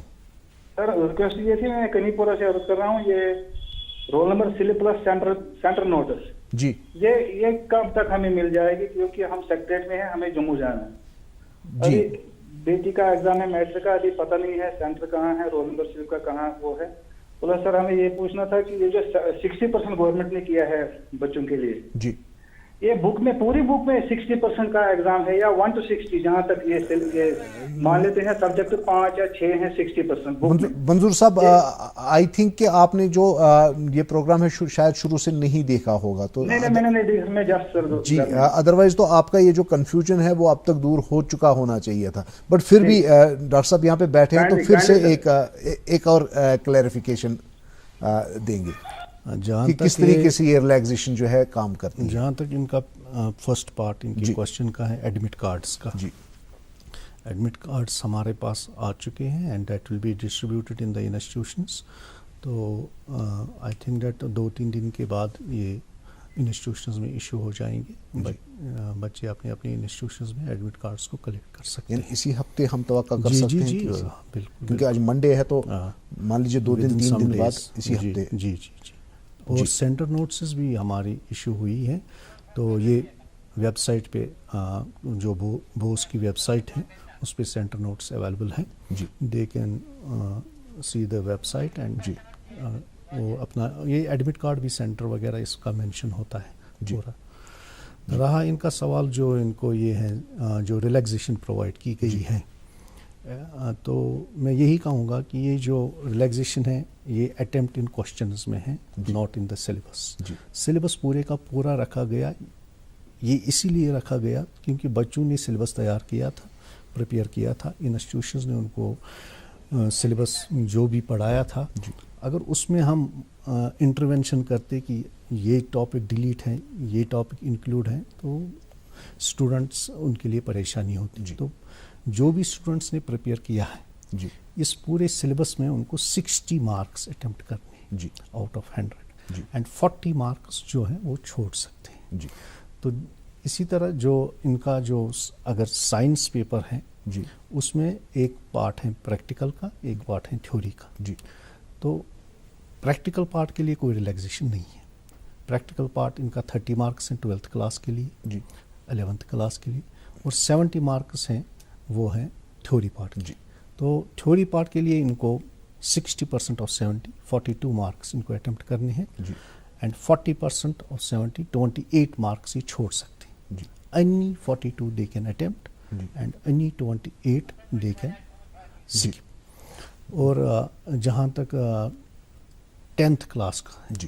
سر ریکویسٹ یہ تھی, میں کنی پورہ سے عرض کر رہا ہوں, یہ roll number slip plus centre notes جی, یہ کب تک ہمیں مل جائے گی, کیونکہ ہم سیکٹریٹ میں ہیں, ہمیں جموں جانا ہے. جی, بیٹی کا ایگزام ہے میٹرک کا, ابھی پتہ نہیں ہے سینٹر کہاں ہے, رول نمبر سلپ کا کہاں وہ ہے. پلس سر ہمیں یہ پوچھنا تھا کہ یہ جو 60% گورنمنٹ نے کیا ہے بچوں کے لیے, جی, یہ بک میں پوری بک میں 60% کا ایگزام ہے یا 1 to 60, جہاں تک یہ مان لیتے ہیں سبجیکٹ 5 یا 6 ہیں 60%. منظور صاحب آئی تھنک کہ آپ نے جو یہ پروگرام ہے شاید شروع سے نہیں دیکھا ہوگا, تو نہیں میں نے نہیں دیکھا, میں جسٹ سر. جی, ادروائز تو آپ کا یہ جو کنفیوژن ہے وہ اب تک دور ہو چکا ہونا چاہیے تھا, بٹ پھر بھی ڈاکٹر صاحب یہاں پہ بیٹھے ہیں تو پھر سے ایک اور کلیریفیکیشن دیں گے کہ کس طریقے سے یہ ریلیکسیشن جو ہے کام کرتی ہے. جہاں تک ان کا فرسٹ پارٹ ان کی کوشچن کا ہے ایڈمٹ کارڈز کا. جی, ایڈمٹ کارڈز ہمارے پاس آ چکے ہیں and that will be distributed in the institutions. تو آئی تھنک دیٹ 2-3 دن کے بعد یہ انسٹیٹیوشنز میں ایشو ہو جائیں گے, بچے اپنے اپنے انسٹیٹیوشنز میں ایڈمٹ کارڈز کو کلیکٹ کر سکتے ہیں. اسی ہفتے ہم توقع کر سکتے ہیں. جی بالکل, کیونکہ آج منڈے ہے تو مان لیجیے 2-3 دن بعد اسی ہفتے. جی جی جی. اور سینٹر نوٹسز بھی ہماری ایشو ہوئی ہیں, تو یہ ویب سائٹ پہ جو بوس کی ویب سائٹ ہے اس پہ سینٹر نوٹس اویلیبل ہیں. جی, they can see the website and جی وہ اپنا یہ ایڈمٹ کارڈ بھی سینٹر وغیرہ اس کا مینشن ہوتا ہے پورا. رہا ان کا سوال جو ان کو یہ ہے جو ریلیکسیشن پرووائڈ کی گئی ہے, تو میں یہی کہوں گا کہ یہ جو ریلیکسیشن ہے یہ اٹیمپٹ ان کوشچنز میں ہے, not in the syllabus. Syllabus پورے کا پورا رکھا گیا, یہ اسی لیے رکھا گیا کیونکہ بچوں نے سلیبس تیار کیا تھا, پریپیئر کیا تھا, انسٹیٹیوشنز نے ان کو سلیبس جو بھی پڑھایا تھا. اگر اس میں ہم انٹرونشن کرتے کہ یہ ٹاپک ڈیلیٹ ہے, یہ ٹاپک انکلوڈ ہے, تو اسٹوڈنٹس ان کے لیے پریشانی ہوتی. تو جو بھی اسٹوڈنٹس نے پریپیئر کیا ہے اس پورے سلیبس میں ان کو 60 مارکس اٹیمپٹ کرنے ہیں آؤٹ آف 100, اینڈ 40 مارکس جو ہیں وہ چھوڑ سکتے ہیں. تو اسی طرح جو ان کا جو اگر سائنس پیپر ہے اس میں ایک پارٹ ہے پریکٹیکل کا, ایک پارٹ ہے تھیوری کا. تو پریکٹیکل پارٹ کے لیے کوئی ریلیکسیشن نہیں ہے. پریکٹیکل پارٹ ان کا 30 مارکس ہیں 12th کلاس کے لیے, 11th کلاس کے لیے, اور 70 مارکس ہیں وہ ہیں تھیوری پارٹ. تو تھیوری پارٹ کے لیے ان کو 60% آف 70 42 مارکس ان کو اٹیمپٹ کرنے ہیں, اینڈ 40% آف 70 28 مارکس یہ چھوڑ سکتے ہیں. any 42 they can attempt and any 28 they can skip. اور جہاں تک 10th کلاس کا ہے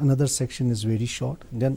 another section is very short, then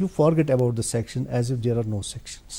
You forget about the section as if there are no sections.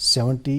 70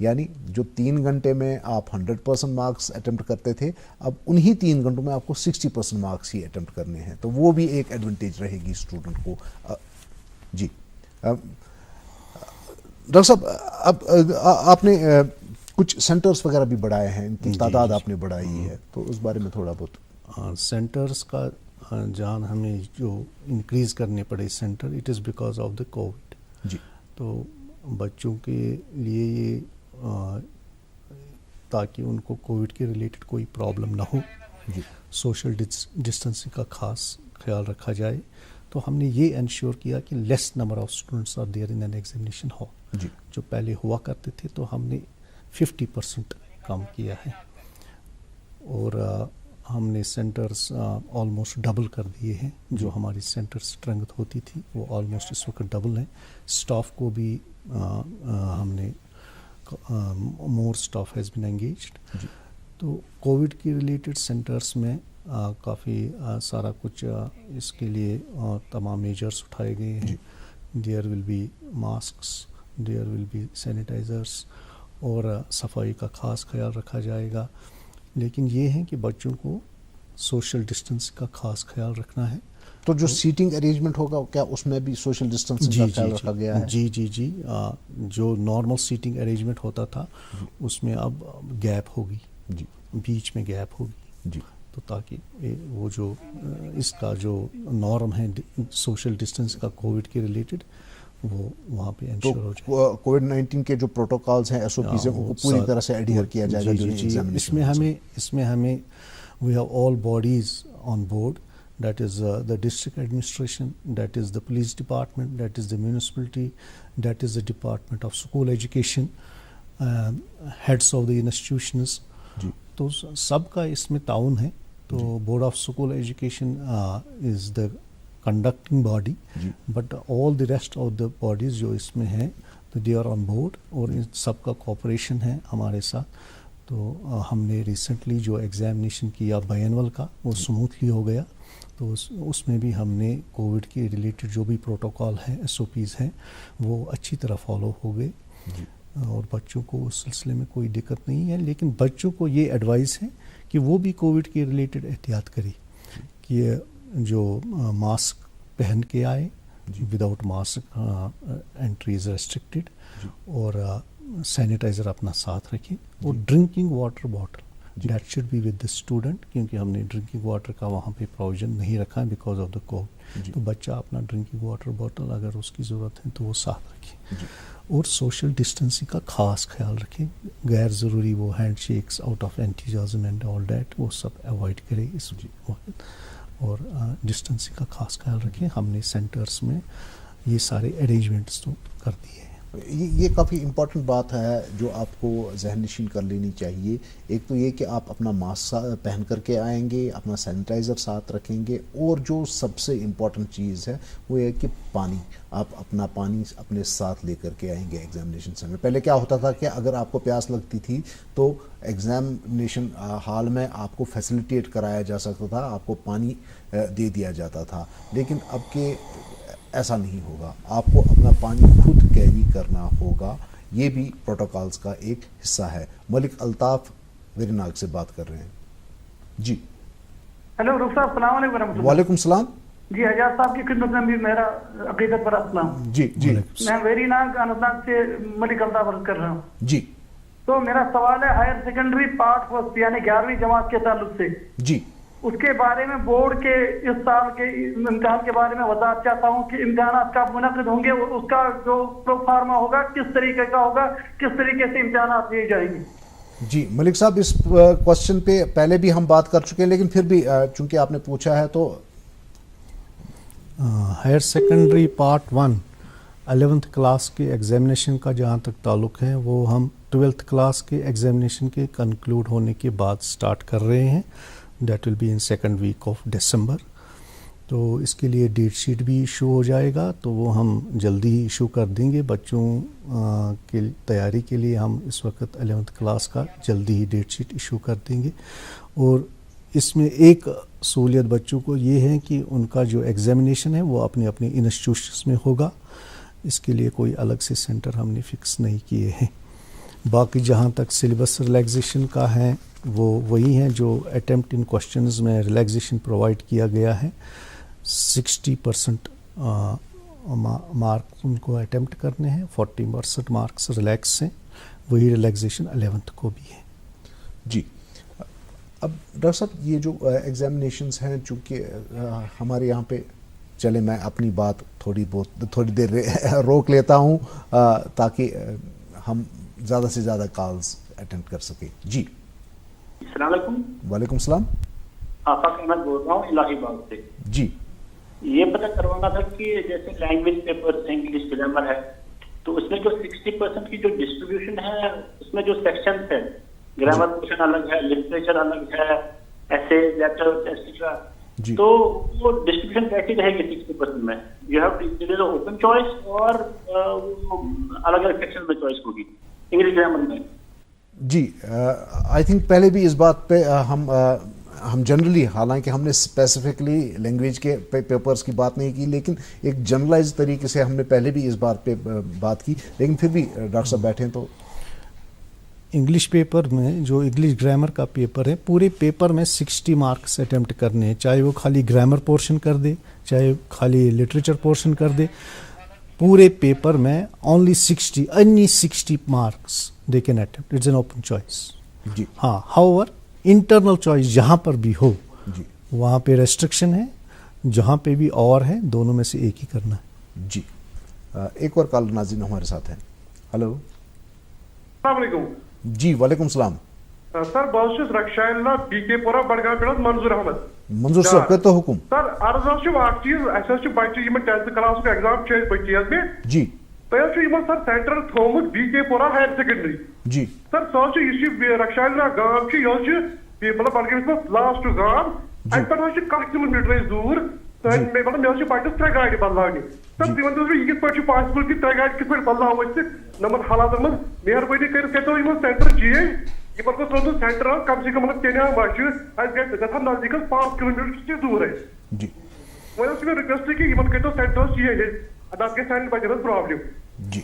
یعنی جو 3 گھنٹے میں آپ 100% مارکس اٹیمپٹ کرتے تھے اب انہی 3 گھنٹوں میں آپ کو 60% مارکس ہی اٹیمپٹ کرنے ہیں, تو وہ بھی ایک ایڈوانٹیج رہے گی اسٹوڈنٹ کو. جی ڈاکٹر صاحب, اب آپ نے کچھ سینٹرز وغیرہ بھی بڑھائے ہیں, ان کی تعداد آپ نے بڑھائی ہے, تو اس بارے میں تھوڑا بہت. سینٹرز کا جان ہمیں جو انکریز کرنے پڑے centre, it is because of the covid. جی, تو بچوں کے لیے یہ تاکہ ان کو کووڈ کے ریلیٹڈ کوئی پرابلم نہ ہو, جی, سوشل ڈسٹینسنگ کا خاص خیال رکھا جائے, تو ہم نے یہ انشور کیا کہ less number of students are there in an examination hall. جی, جو پہلے ہوا کرتے تھے تو ہم نے 50% کم کیا ہے, اور ہم نے سینٹرز آلموسٹ ڈبل کر دیے ہیں. جو ہماری سینٹر اسٹرینگتھ ہوتی تھی وہ آلموسٹ اس وقت ڈبل ہیں. اسٹاف کو بھی ہم نے مور اسٹاف ہیز بین انگیجڈ. تو کووڈ کی ریلیٹڈ سینٹرز میں کافی سارا کچھ اس کے لیے تمام میجرز اٹھائے گئے ہیں. There will be masks, there will be sanitisers, اور صفائی کا خاص خیال رکھا جائے گا. لیکن یہ ہے کہ بچوں کو سوشل ڈسٹینس کا خاص خیال رکھنا ہے. تو جو سیٹنگ ارینجمنٹ ہوگا کیا اس میں بھی سوشل ڈسٹینس کا خیال رکھا گیا ہے؟ جی جی جی, جو نارمل سیٹنگ ارینجمنٹ ہوتا تھا اس میں اب گیپ ہوگی, جی, بیچ میں گیپ ہوگی. جی, تو تاکہ وہ جو اس کا جو نارم ہے سوشل ڈسٹینس کا کووڈ کے ریلیٹڈ وہ وہاں پہ انشور ہو جائے. کووڈ-19 کے جو پروٹوکالز ہیں, ایس او پیز ہیں, ان کو پوری طرح سے ایڈہیئر کیا جائے گا. اس میں ہمیں we have all bodies on board, that is the district administration, that is the police department, that is the municipality, that is the department of school education, heads of the institutions. تو سب کا اس میں تعاون ہے. تو board of school education is the conducting body, but all the rest of the bodies جو اس میں ہیں تو دے آر آن بورڈ, اور ان سب کا کوآپریشن ہے ہمارے ساتھ. تو ہم نے ریسنٹلی جو ایگزامینیشن کیا بائنول کا وہ اسموتھلی ہو گیا. تو اس میں بھی ہم نے کووڈ کے ریلیٹڈ جو بھی پروٹوکال ہیں, ایس او پیز ہیں, وہ اچھی طرح فالو ہو گئے, اور بچوں کو اس سلسلے میں کوئی دقت نہیں ہے. لیکن بچوں کو یہ ایڈوائس ہے کہ وہ بھی کووڈ کے ریلیٹڈ احتیاط کرے, کہ جو ماسک پہن کے آئے, without mask entry is restricted, اور سینیٹائزر اپنا ساتھ رکھیں, اور drinking water bottle that should be with the student, کیونکہ ہم نے ڈرنکنگ واٹر کا وہاں پہ پروویژن نہیں رکھا ہے بیکاز آف دا کووڈ. تو بچہ اپنا ڈرنکنگ واٹر باٹل اگر اس کی ضرورت ہے تو وہ ساتھ رکھے, اور سوشل ڈسٹینسنگ کا خاص خیال رکھیں. غیر ضروری وہ hand shakes out of enthusiasm and all that وہ سب اوائڈ کرے اس وقت, اور ڈسٹینسنگ کا خاص خیال رکھیں. ہم نے سینٹرز میں یہ سارے ارینجمنٹس تو کر دیے ہیں. یہ کافی امپورٹنٹ بات ہے جو آپ کو ذہن نشین کر لینی چاہیے. ایک تو یہ کہ آپ اپنا ماسک پہن کر کے آئیں گے, اپنا سینیٹائزر ساتھ رکھیں گے, اور جو سب سے امپورٹنٹ چیز ہے وہ یہ کہ پانی, آپ اپنا پانی اپنے ساتھ لے کر کے آئیں گے ایگزامینیشن سینٹر. پہلے کیا ہوتا تھا کہ اگر آپ کو پیاس لگتی تھی تو ایگزامینیشن ہال میں آپ کو فیسیلیٹیٹ کرایا جا سکتا تھا, آپ کو پانی دے دیا جاتا تھا. لیکن اب کے ایسا نہیں ہوگا, آپ کو اپنا پانی خود کیری کرنا ہوگا. یہ بھی پروٹوکالز کا ایک حصہ ہے. ملک الطاف ویری ناگ سے بات کر رہے ہیں. جی ہیلو رخ صاحب, السلام علیکم ورحمۃ اللہ. وعلیکم السلام. جی حجاز صاحب کی خدمت میں بھی میرا عقیدت پر اسلام. جی جی, میں ویری ناگ اننت ناگ سے ملک الطاف عرض کر رہا ہوں. جی, تو میرا سوال ہے ہائر سیکنڈری پارٹ فرسٹ یعنی 11ویں جماعت کے تعلق سے. جی, اس کے بارے میں بورڈ کے اس سال کے امتحان کے بارے میں وضاحت چاہتا ہوں کہ امتحانات کب منعقد ہوں گے, اور اس کا جو پرو فارما ہوگا کس طریقے کا ہوگا, کس طریقے سے امتحانات لیے جائیں گے. جی ملک صاحب, اس کوشچن پہ پہلے بھی ہم بات کر چکے ہیں, لیکن پھر بھی چونکہ آپ نے پوچھا ہے تو. Higher secondary part 1 11th class کے ایگزامینیشن کا جہاں تک تعلق ہے وہ ہم 12th کلاس کے ایگزامینیشن کے کنکلوڈ ہونے کے بعد سٹارٹ کر رہے ہیں. That will be in second week of December. تو اس کے لیے ڈیٹ شیٹ بھی ایشو ہو جائے گا, تو وہ ہم جلدی ہی ایشو کر دیں گے. بچوں کی تیاری کے لیے ہم اس وقت 11th کلاس کا جلدی ہی ڈیٹ شیٹ ایشو کر دیں گے. اور اس میں ایک سہولیت بچوں کو یہ ہے کہ ان کا جو ایگزامینیشن ہے وہ اپنے اپنے انسٹیٹیوشنس میں ہوگا. اس کے لیے کوئی الگ سے سینٹر ہم نے فکس نہیں کیے ہیں. باقی جہاں تک سلیبس ریلیکزیشن کا ہے وہ وہی ہیں جو اٹیمپٹ ان کوشچنز میں ریلیکزیشن پرووائڈ کیا گیا ہے. 60% مارکس ان کو اٹیمپٹ کرنے ہیں, 40% مارکس ریلیکس ہیں, وہی ریلیکزیشن 11th کو بھی ہے. جی اب ڈاکٹر صاحب یہ جو ایگزامینیشنز ہیں چونکہ ہمارے یہاں پہ چلے میں اپنی بات تھوڑی دیر روک لیتا ہوں تاکہ ہم زیادہ سے زیادہ کالز اٹینڈ کر سکیں. جی السلام علیکم. وعلیکم السلام. آفاق احمد بول رہا ہوں الہی آباد سے. جی یہ پتہ کروانا تھا کہ جیسے لینگویج پیپر انگلش گرامر ہے تو اس میں جو 60% کی جو ڈسٹریبیوشن ہے اس میں جو سیکشنز ہے گرامر پورشن الگ ہے, لٹریچر الگ ہے, ایسے لیٹر ایٹسٹرا, تو وہ ڈسٹریبیوشن کیسی رہے گی 60% میں؟ You have to open choice اور الگ الگ سیکشن میں چوائس ہوگی انگلش گرامر میں. جی آئی تھنک پہلے بھی اس بات پہ ہم جنرلی, حالانکہ ہم نے اسپیسیفکلی لینگویج کے پیپرز کی بات نہیں کی لیکن ایک جنرلائز طریقے سے ہم نے پہلے بھی اس بات پہ بات کی, لیکن پھر بھی ڈاکٹر صاحب بیٹھیں تو انگلش پیپر میں جو انگلش گرامر کا پیپر ہے پورے پیپر میں 60 مارکس اٹیمپٹ کرنے ہیں, چاہے وہ خالی گرامر پورشن کر دے چاہے خالی لٹریچر پورشن کر دے, پورے پیپر میں only 60 marks they can attempt. It's an open choice. جی ہاں, however انٹرنل چوائس جہاں پر بھی ہو وہاں پہ ریسٹرکشن ہے, جہاں پہ بھی اور ہے دونوں میں سے ایک ہی کرنا ہے. جی ایک اور کال ناظرین ہمارے ساتھ ہیں. ہلو السلام علیکم. جی وعلیکم السلام. سر بہت چھُس رکشا اللہ بی کے پورہ بڈگام پہ منظور احمد. منظور صاحب کرتا حکم. سر عرض اخ چیز اچھا بچہ 10th کلاس کا ایگزام بچی میں جی تمہیں سر سینٹر تھومت بی کے پورہ ہائر سیکنڈری. جی سر سہ رکشا اللہ گام یہ مطلب بڈگامس مز لاسٹ گام اتہ پہ 1 کلومیٹر دور مطلب مے بچس 3 گاڑی بدلانے. سر تھی ون یہ کت پہ پاسبل کہ 3 گاڑی کت پہ بدلاو نمن حالات من مہربانی کرو سینٹر چینج یہ روز سینٹر کم سے کم مطلب کینیا بچہ گھر نزدیک 5 کلومیٹر دور ہے. جی ویسے میں ریکویسٹ کہ کرو سینٹر چینج ادھر گھر سانہ بچن پرابلم. جی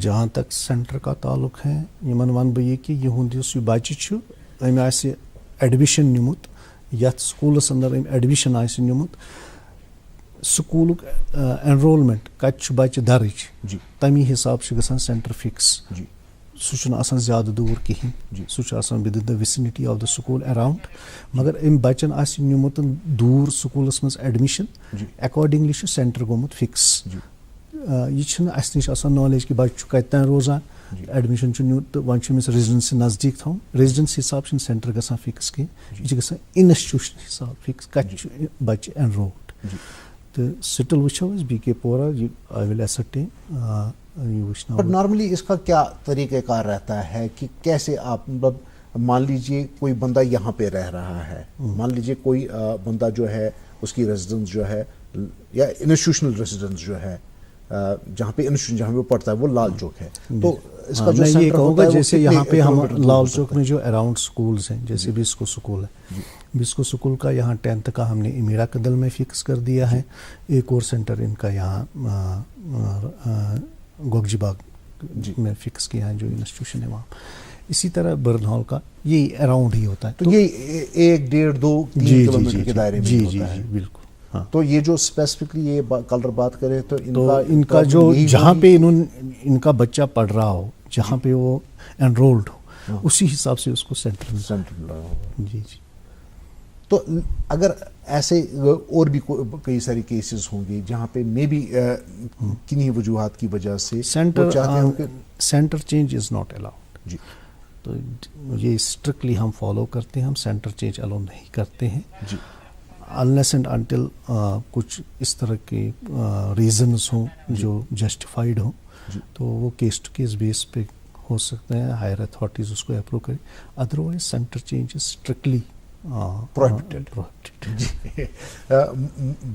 جہاں تک سینٹر کا تعلق ہے یمن ون بہ یہ کہ یہند اس بچہ ام آسہ ایڈمشن نمت یتھ سکولس اندر ام ایڈمشن آسہ نمت سکولک انرولمنٹ کت بچہ درج تمی حساب گژھان سینٹر فکس. جی سہ آسان زیادہ دور کہین, سہ آسان within the vicinity of the school around, مگر ام بچن آسہ نمت دور سکولس مز ایڈمشن اکارڈنگلی سینٹر گومت فکس. یہ اس نش آسان نالیج کہ بچہ کتن روزان ایڈمشن نیو تو ون ریزیڈنسی نزدیک تھاؤن, ریزیڈنسی حساب سینٹر گژھان فکس کہیں, یہ گژھان انسٹیٹیوشن حساب فکس کت بچہ انرولڈ. تو سٹل وچھو بی کے پورہ آئی ول ایسرٹین. بٹ نارملی اس کا کیا طریقہ کار رہتا ہے کہ کیسے آپ مطلب مان لیجئے کوئی بندہ یہاں پہ رہ رہا ہے, مان لیجئے کوئی بندہ جو ہے اس کی ریزیڈنس جو ہے یا انسٹیٹیوشنل ریزیڈنس جو ہے جہاں پہ انسٹیٹیوشن جہاں پہ پڑھتا ہے وہ لال چوک ہے, تو اس کا جو یہ کہوں گا جیسے یہاں پہ ہم لال چوک میں جو اراؤنڈ سکولز ہیں جیسے بسکو سکول ہے, بسکو سکول کا یہاں 10th کا ہم نے امیرا کدل میں فکس کر دیا ہے, ایک اور سینٹر ان کا یہاں گوگجی باغ میں فکس کیا ہے جو انسٹیٹیوشن ہے وہاں. اسی طرح برن ہال کا یہ اراؤنڈ ہی ہوتا ہے, تو یہ 1, 1.5, 2, 3 کلومیٹر کے دائرے میں ہوتا ہے. بالکل. تو یہ جو اسپیسیفکلی یہ کلر بات کرے تو ان کا جو جہاں پہ ان کا بچہ پڑھ رہا ہو, جہاں پہ وہ انرولڈ ہو, اسی حساب سے اس کو سینٹر جی. تو اگر ایسے اور بھی کئی ساری کیسز ہوں گے جہاں پہ مے بی کنہیں وجوہات کی وجہ سے centre change is not allowed. جی تو یہ اسٹرکٹلی ہم فالو کرتے ہیں, ہم سینٹر چینج الاؤ نہیں کرتے ہیں. جی unless and until کچھ اس طرح کے ریزنز ہوں جو جسٹیفائڈ ہوں, تو وہ کیس ٹو کیس بیس پہ ہو سکتے ہیں, ہائر اتھارٹیز اس کو اپروو کریں, otherwise centre change is strictly prohibited.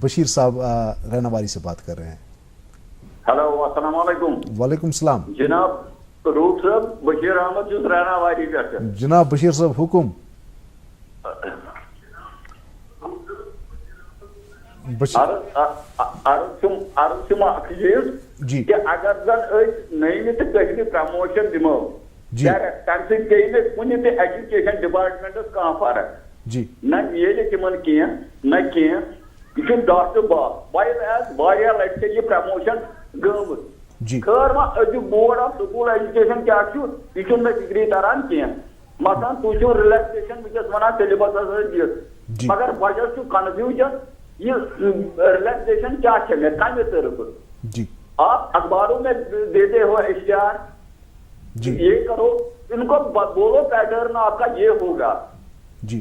Bashir صاحب رہنواری سے بات کر رہے ہیں. ہلو السلام علیکم. وعلیکم السلام. جناب روٹ صاحب بشیر احمد چھُس رہنواری پہ. جناب بشیر صاحب حکم. کہ اگر زن نئی تو کشمیر پرموشن دمو تمہ سب پی کن تہ ایجوکیشن ڈپارٹمنٹس کھانا فرق نہ میلے تمن کی نہ کی یہ ڈاکٹر واریاہ لٹہ یہ پرموشن گمت خیر ما ازیک بورڈ آف سکول ایجوکیشن کیا یہ فکری تران کی مثلا تھی ریلیکسیشن بس ونان سیلبس دت مگر بچس کنفیوژن یہ ریلیکسیشن کیا ہے کمہ طرف آپ اخباروں میں دیتے ہو اشتہار یہ کرو ان کو بولو پیٹرن آپ کا یہ ہوگا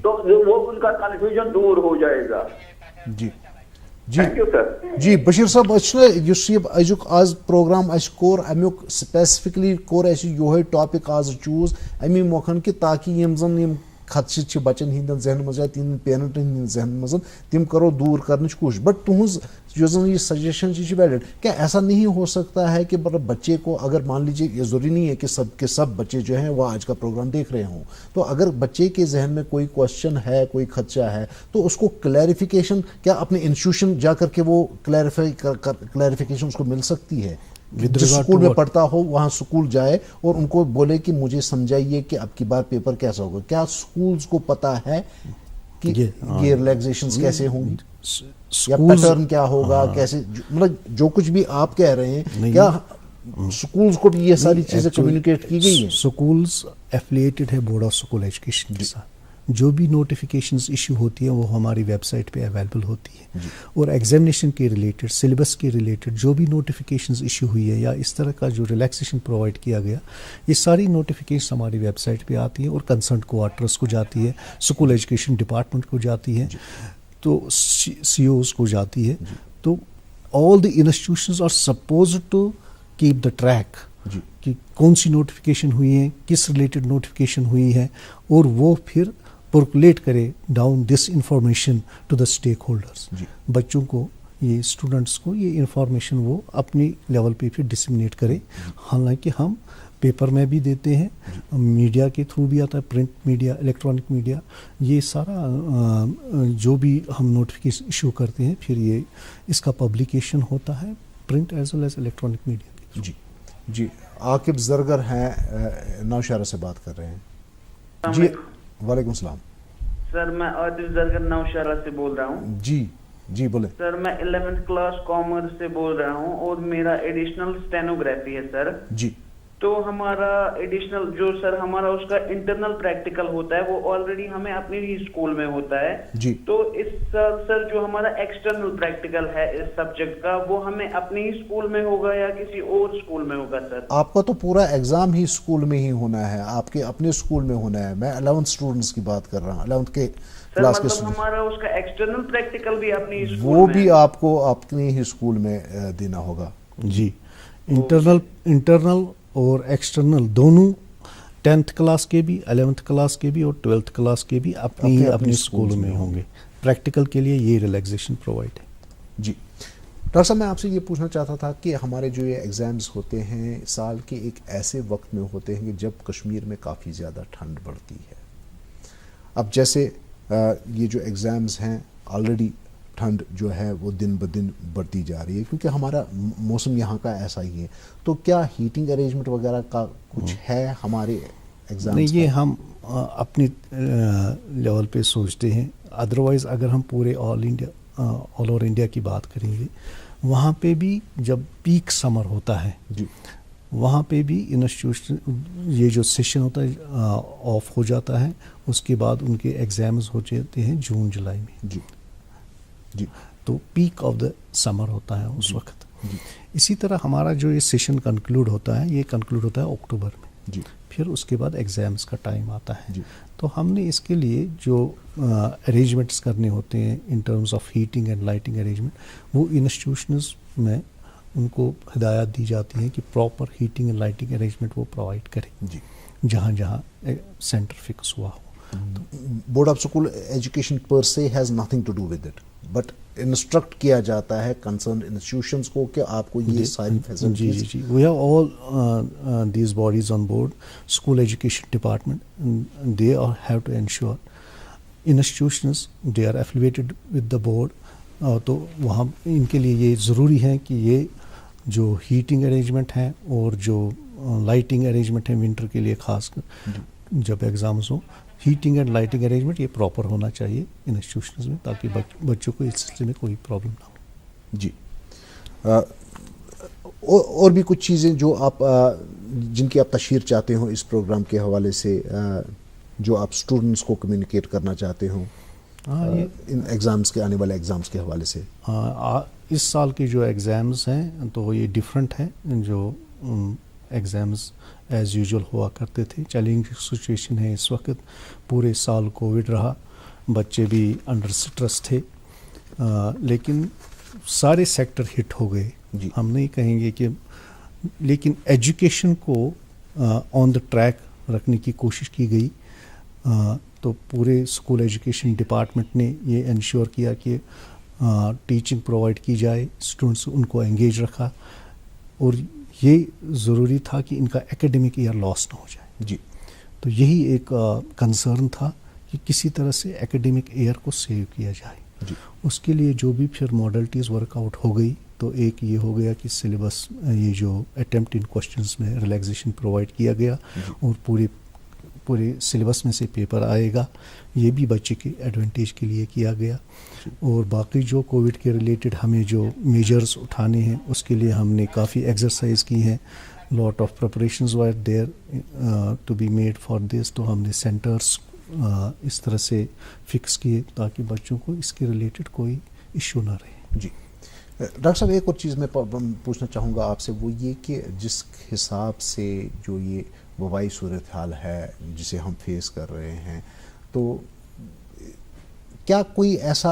تو وہ ان کا کنفیوژن دور ہو جائے گا. جی جی بشیر صاحب ازیک آز پروگرام کور امیک سپیسفکلی کور یہ ٹاپک آز چوز امی موقع کہ تاکہ یم زن خدشہ بچن ہندن ذہن مز یا تہند پیرنٹن ہند ذہن مز تم کرو دور کرنچ کوشش. بٹ تہذ یہ سجیشن ویلڈ کیا ایسا نہیں ہو سکتا ہے کہ بچے کو اگر مان لیجیے یہ ضروری نہیں ہے کہ سب بچے جو ہیں وہ آج کا پروگرام دیکھ رہے ہوں, تو اگر بچے کے ذہن میں کوئی کوشچن ہے کوئی خدشہ ہے تو اس کو کلیریفیکیشن کیا اپنے انسٹیٹیوشن جا کر کے وہ کلیریفیکیشن اس کو مل سکتی ہے. جس اسکول میں پڑھتا ہو وہاں اسکول جائے اور ان کو بولے کہ مجھے سمجھائیے کہ اب کی بار پیپر کیسا ہوگا. کیا اسکولس کو پتا ہے کہ یہ ریلیکسیشنز کیسے ہوں گی یا پیٹرن کیا ہوگا, کیسے مطلب جو کچھ بھی آپ کہہ رہے ہیں کیا اسکولس کو بھی یہ ساری چیزیں کمیونیکیٹ کی گئی ہیں؟ اسکولس ایفیلیٹڈ ہے بورڈ آف اسکول ایجوکیشن کے ساتھ. جو بھی نوٹیفیکیشنز ایشو ہوتی ہیں وہ ہماری ویب سائٹ پہ اویلیبل ہوتی ہے, اور ایگزامینیشن کے ریلیٹڈ سلیبس کے ریلیٹڈ جو بھی نوٹیفیکیشنز ایشو ہوئی ہے یا اس طرح کا جو ریلیکسیشن پرووائڈ کیا گیا, یہ ساری نوٹیفیکیشنز ہماری ویب سائٹ پہ آتی ہیں اور کنسرنڈ کوارٹرس کو جاتی ہے, اسکول ایجوکیشن ڈپارٹمنٹ کو جاتی ہے, تو سی اوز کو جاتی ہے. تو all the institutions are supposed to keep the track کہ کون سی نوٹیفیکیشن ہوئی ہے, کس ریلیٹڈ نوٹیفیکیشن ہوئی ہے, اور وہ پھر پرکولیٹ کرے down this information to the stakeholders. بچوں کو یہ اسٹوڈنٹس کو یہ انفارمیشن وہ اپنی لیول پہ پھر ڈسمنیٹ کرے. حالانکہ ہم پیپر میں بھی دیتے ہیں, میڈیا کے تھرو بھی آتا ہے, پرنٹ میڈیا, الیکٹرانک میڈیا, یہ سارا جو بھی ہم نوٹیفیکیشن ایشو کرتے ہیں پھر یہ اس کا پبلیکیشن ہوتا ہے print as well as electronic media. جی جی عاقب زرگر ہیں نوشہرہ سے بات کر رہے ہیں. جی وعلیکم السلام سر, میں عاطف زرگر نوشہرہ سے بول رہا ہوں. جی جی بولے سر. میں 11th کلاس کامرس سے بول رہا ہوں اور میرا ایڈیشنل اسٹینوگرافی ہے سر. جی تو ہمارا ایڈیشنل جو سر ہمارا اس کا انٹرنل پریکٹیکل ہوتا ہے وہ آلریڈی ہمیں اپنے ہی اسکول میں ہوتا ہے. جی تو اس سال سر جو ہمارا ایکسٹرنل پریکٹیکل ہے اس سبجیکٹ کا وہ ہمیں اپنے ہی اسکول میں ہوگا یا کسی اور اسکول میں ہوگا سر؟ آپ کا تو پورا ایگزام ہی اسکول میں ہی ہونا ہے, آپ کے اپنے اسکول میں ہونا ہے. میں 11th اسٹوڈنٹس کی بات کر رہا ہوں, 11th کے کلاس کے مطلب ہمارا اس کا ایکسٹرنل پریکٹیکل بھی اپنی اسکول وہ بھی آپ کو اپنے ہی اسکول میں دینا ہوگا. جی انٹرنل اور ایکسٹرنل دونوں 10th کلاس کے بھی 11th کلاس کے بھی اور 12th کلاس کے بھی اپنی اسکولوں میں ہوں گے. پریکٹیکل کے لیے یہ ریلیکسیشن پرووائڈ ہے. جی ڈاکٹر صاحب میں آپ سے یہ پوچھنا چاہتا تھا کہ ہمارے جو یہ ایگزامز ہوتے ہیں سال کے ایک ایسے وقت میں ہوتے ہیں کہ جب کشمیر میں کافی زیادہ ٹھنڈ بڑھتی ہے. اب جیسے یہ جو ایگزامز ہیں آلریڈی ٹھنڈ جو ہے وہ دن بدن بڑھتی جا رہی ہے کیونکہ ہمارا موسم یہاں کا ایسا ہی ہے. تو کیا ہیٹنگ ارینجمنٹ وغیرہ کا کچھ ہے ہمارے ایگزام؟ نہیں, یہ ہم اپنی لیول پہ سوچتے ہیں. ادروائز اگر ہم پورے آل اوور انڈیا کی بات کریں گے, وہاں پہ بھی جب پیک سمر ہوتا ہے جی وہاں پہ بھی انسٹیٹیوشن یہ جو سیشن ہوتا ہے آف ہو جاتا ہے. اس کے بعد ان کے ایگزامز ہو جاتے ہیں جون جولائی میں. جی جی تو پیک آف دا سمر ہوتا ہے اس وقت. اسی طرح ہمارا جو یہ سیشن کنکلوڈ ہوتا ہے یہ کنکلوڈ ہوتا ہے اکتوبر میں. جی پھر اس کے بعد ایگزامز کا ٹائم آتا ہے. جی تو ہم نے اس کے لیے جو ارینجمنٹس کرنے ہوتے ہیں in terms of heating and lighting arrangement وہ انسٹیٹیوشنز میں ان کو ہدایات دی جاتی ہیں کہ proper heating and lighting arrangement وہ پرووائڈ کریں جی جہاں جہاں سینٹر فکس ہوا ہو. بورڈ آف اسکول ایجوکیشن پر سے has nothing to do with it, but instruct کیا جاتا ہے کنسرنڈ انسٹیٹیوشنس کو کہ آپ کو یہ ساری فیسلٹیز. جی we have all these bodies on board. School education department they have to ensure institutions they are affiliated with the board تو وہاں ان کے لیے یہ ضروری ہے کہ یہ جو ہیٹنگ ارینجمنٹ ہیں اور جو لائٹنگ ارینجمنٹ ہیں ونٹر کے لیے خاص کر جب ایگزامز ہوں، ہیٹنگ اینڈ لائٹنگ ارینجمنٹ یہ پراپر ہونا چاہیے انسٹیٹیوشنز میں، تاکہ بچوں کو اس سلسلے میں کوئی پرابلم نہ ہو. جی اور بھی کچھ چیزیں جو آپ جن کی آپ تشہیر چاہتے ہوں اس پروگرام کے حوالے سے، جو آپ اسٹوڈنٹس کو کمیونیکیٹ کرنا چاہتے ہوں ان ایگزامز کے، آنے والے ایگزامز کے حوالے سے؟ اس سال کے جو ایگزامز ہیں تو یہ ڈیفرنٹ ہیں. جو ایگزامز ایز یوزول ہوا کرتے تھے، چیلنجنگ سچویشن ہے اس وقت، پورے سال کووڈ رہا، بچے بھی انڈر سٹریس تھے، لیکن سارے سیکٹر ہٹ ہو گئے. ہم نہیں کہیں گے کہ، لیکن ایجوکیشن کو آن دا ٹریک رکھنے کی کوشش کی گئی. تو پورے اسکول ایجوکیشن ڈپارٹمنٹ نے یہ انشور کیا کہ ٹیچنگ پرووائڈ کی جائے، اسٹوڈنٹس ان کو انگیج رکھا، اور یہ ضروری تھا کہ ان کا ایکیڈمک ایئر لاس نہ ہو جائے. جی تو یہی ایک کنسرن تھا کہ کسی طرح سے ایکیڈمک ایئر کو سیو کیا جائے. اس کے لیے جو بھی پھر ماڈلٹیز ورک آؤٹ ہو گئی، تو ایک یہ ہو گیا کہ سلیبس، یہ جو اٹیمپٹ ان کوشچنس میں ریلیکسیشن پرووائڈ کیا گیا، اور پورے سلیبس میں سے پیپر آئے گا، یہ بھی بچے کے ایڈوانٹیج کے لیے کیا گیا. اور باقی جو کووڈ کے ریلیٹڈ ہمیں جو میجرز اٹھانے ہیں اس کے لیے ہم نے کافی ایکسرسائز کی ہیں. Lot of preparations were there to be made for this. تو ہم نے سینٹرس اس طرح سے فکس کیے تاکہ بچوں کو اس کے ریلیٹڈ کوئی ایشو نہ رہے. جی ڈاکٹر صاحب، ایک اور چیز میں پوچھنا چاہوں گا آپ سے، وہ یہ کہ جس حساب سے جو یہ وبائی صورتحال ہے جسے ہم فیس کر رہے ہیں، تو کیا کوئی ایسا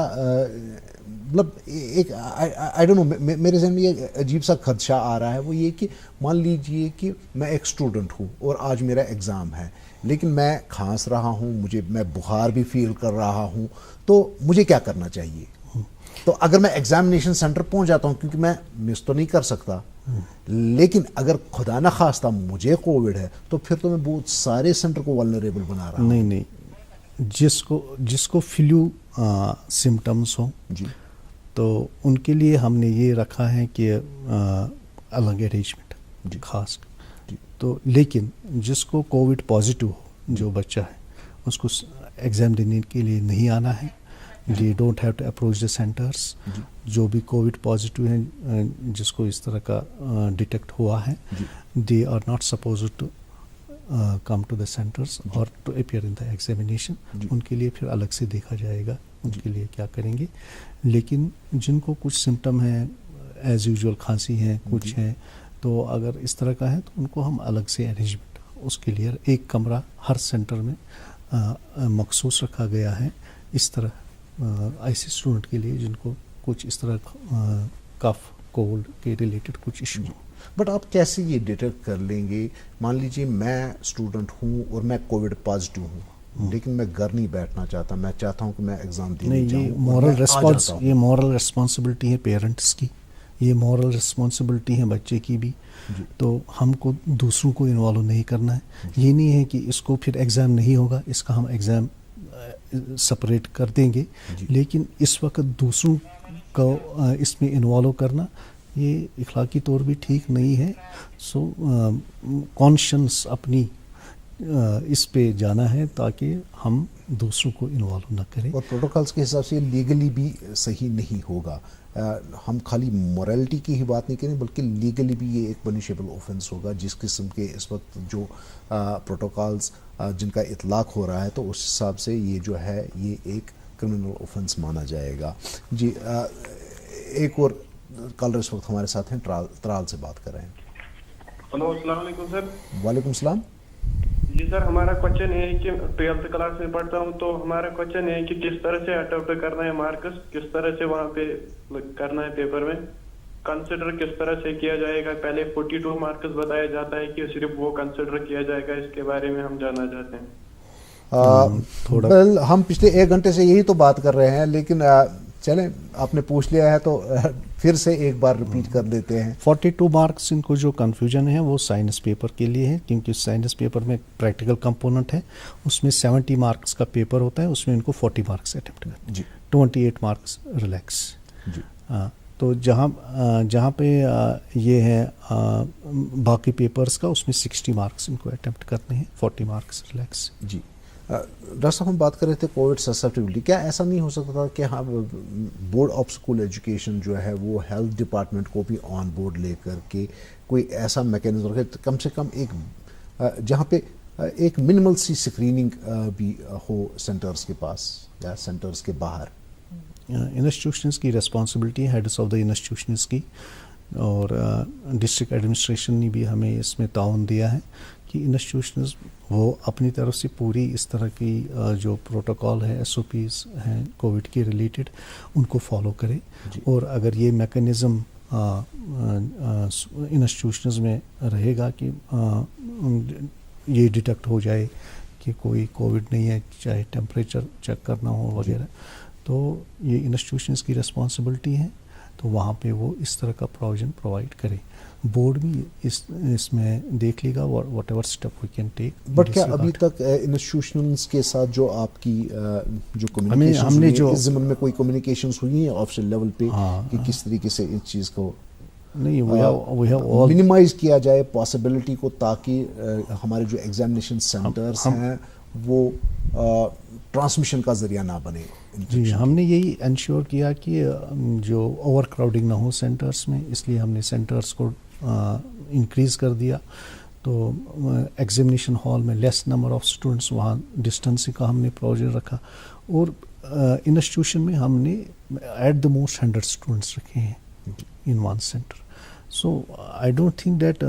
مطلب ایک آئی ڈونٹ نو، میرے ذہن میں یہ عجیب سا خدشہ آ رہا ہے، وہ یہ کہ مان لیجئے کہ میں ایک اسٹوڈنٹ ہوں اور آج میرا ایگزام ہے، لیکن میں کھانس رہا ہوں، میں بخار بھی فیل کر رہا ہوں، تو مجھے کیا کرنا چاہیے؟ تو اگر میں ایگزامینیشن سینٹر پہنچ جاتا ہوں، کیونکہ میں مس تو نہیں کر سکتا، لیکن اگر خدا نہ خواستہ مجھے کووڈ ہے تو پھر تو میں بہت سارے سینٹر کو ولنریبل بنا رہا ہوں. نہیں، جس کو فلو سمٹمس ہوں، جی، تو ان کے لیے ہم نے یہ رکھا ہے کہ الگ ارینجمنٹ خاص. تو لیکن جس کو کووڈ پازیٹیو ہو، جو بچہ ہے، اس کو ایگزام دینے کے لیے نہیں آنا ہے. They don't have to approach the centres. جو بھی کووڈ پازیٹیو ہیں، جس کو اس طرح کا ڈیٹیکٹ ہوا ہے، they are not suppose to come to the centres اور to appear in the examination. ان کے لیے پھر الگ سے دیکھا جائے گا ان کے لیے کیا کریں گے. لیکن جن کو کچھ سمٹم ہیں، ایز یوزول کھانسی ہیں، کچھ ہیں، تو اگر اس طرح کا ہے تو ان کو ہم الگ سے ارینجمنٹ، اس کے لیے ایک کمرہ ہر سینٹر میں مخصوص رکھا گیا ہے. اس طرح ایسے اسٹوڈنٹ کے لیے جن کو کچھ اس طرح کف کولڈ کے ریلیٹڈ کچھ ایشو ہوں. بٹ آپ کیسے یہ ڈیٹیکٹ کر لیں گے؟ مان لیجیے میں اسٹوڈنٹ ہوں اور میں کووڈ پازیٹیو ہوں، لیکن میں گھر نہیں بیٹھنا چاہتا، میں چاہتا ہوں کہ میں ایگزام دینے جاؤں. یہ مورل رسپانسبلٹی ہے پیرنٹس کی، یہ مورل رسپانسبلٹی ہے بچے کی بھی. تو ہم کو دوسروں کو انوالو نہیں کرنا ہے. یہ نہیں ہے کہ اس کو پھر ایگزام نہیں ہوگا، اس کا ہم ایگزام سپریٹ کر دیں گے، لیکن اس وقت دوسروں کو اس میں انوالو کرنا یہ اخلاقی طور بھی ٹھیک نہیں ہے. سو کانشنس اپنی اس پہ جانا ہے تاکہ ہم دوسروں کو انوالو نہ کریں. اور پروٹوکالز کے حساب سے لیگلی بھی صحیح نہیں ہوگا. ہم خالی مورالٹی کی ہی بات نہیں کریں بلکہ لیگلی بھی یہ ایک پنشیبل اوفنس ہوگا. جس قسم کے اس وقت جو پروٹوکالز جن کا اطلاق ہو رہا ہے تو اس حساب سے یہ جو ہے یہ ایک کرمنل اوفنس مانا جائے گا. جی ایک اور کالر اس وقت ہمارے ساتھ ہیں، ترال سے بات کر رہے ہیں. ہلو، السلام علیکم سر. وعلیکم السلام. جی سر، ہمارا کوشچن ہے کہ 12th کلاس میں پڑھتا ہوں، تو ہمارا کوشچن ہے کہ کس طرح سے اٹمپٹ کرنا ہے مارکس، کس طرح سے وہاں پہ کرنا ہے پیپر میں، کنسیڈر کس طرح سے کیا جائے گا. پہلے 42 مارکس بتایا جاتا ہے کہ صرف وہ کنسیڈر کیا جائے گا، اس کے بارے میں ہم جاننا چاہتے ہیں. ہم پچھلے 1 گھنٹے سے یہی تو بات کر رہے ہیں، لیکن چلیں آپ نے پوچھ لیا ہے تو پھر سے ایک بار ریپیٹ کر دیتے ہیں. 42 مارکس ان کو جو کنفیوژن ہے وہ سائنس پیپر کے لیے ہے، کیونکہ سائنس پیپر میں پریکٹیکل کمپوننٹ ہے، اس میں 70 مارکس کا پیپر ہوتا ہے، اس میں ان کو 40 مارکس اٹیمپٹ کرنا. جی 28 مارکس ریلیکس. تو جہاں پہ یہ ہے باقی پیپرز کا اس میں 60 مارکس ان کو اٹیمپٹ کرنے ہیں, 40 مارکس ریلیکس. جی ڈاکٹر صاحب ہم بات کر رہے تھے کووڈ سسیپٹیبلٹی, کیا ایسا نہیں ہو سکتا تھا کہ ہم بورڈ آف اسکول ایجوکیشن جو ہے وہ ہیلتھ ڈپارٹمنٹ کو بھی آن بورڈ لے کر کے کوئی ایسا میکینزم رکھے, کم سے کم ایک جہاں پہ ایک منیمل سی اسکریننگ بھی ہو سینٹرز کے پاس یا سینٹرز کے باہر؟ انسٹیٹیوشنز کی ریسپانسبلٹی ہے, ہیڈس آف دا انسٹیٹیوشنز کی, اور ڈسٹرکٹ ایڈمنسٹریشن نے بھی ہمیں اس میں تعاون دیا ہے کہ انسٹیٹیوشنز وہ اپنی طرف سے پوری اس طرح کی جو پروٹوکال ہے, ایس او پیز ہیں کووڈ کے ریلیٹڈ, ان کو فالو کرے. اور اگر یہ میکانزم انسٹیٹیوشنز میں رہے گا کہ یہ ڈیٹیکٹ ہو جائے کہ کوئی کووڈ نہیں ہے, چاہے ٹیمپریچر چیک کرنا ہو وغیرہ, تو یہ انسٹیٹیوشنز کی ریسپانسبلٹی ہے, تو وہاں پہ وہ اس طرح کا پروویژن پرووائڈ کرے. بورڈ بھی اس میں دیکھ لے گا whatever step we can take. But کیا ابھی تک انسٹیٹیوشنز کے ساتھ جو آپ کی جو کمیونیکیشن ہم نے جو اس زمن میں کوئی کمیونیکیشنز ہوئی ہیں آفیشل لیول پہ کہ کس طریقے سے اس چیز کو نہیں منیمائز کیا جائے پاسبلٹی کو, تاکہ ہمارے جو ایگزامینیشن سینٹرز ہیں وہ ٹرانسمیشن کا ذریعہ نہ بنے؟ جی ہم نے یہی انشور کیا کہ جو اوور کراؤڈنگ نہ ہو سینٹرز میں, اس لیے ہم نے سینٹرز کو انکریز کر دیا. تو ایگزامینیشن ہال میں لیس نمبر آف اسٹوڈنٹس, وہاں ڈسٹینسنگ کا ہم نے پروویژن رکھا, اور انسٹیٹیوشن میں ہم نے ایٹ دا موسٹ 100 اسٹوڈنٹس رکھے ہیں in one centre. So I don't think that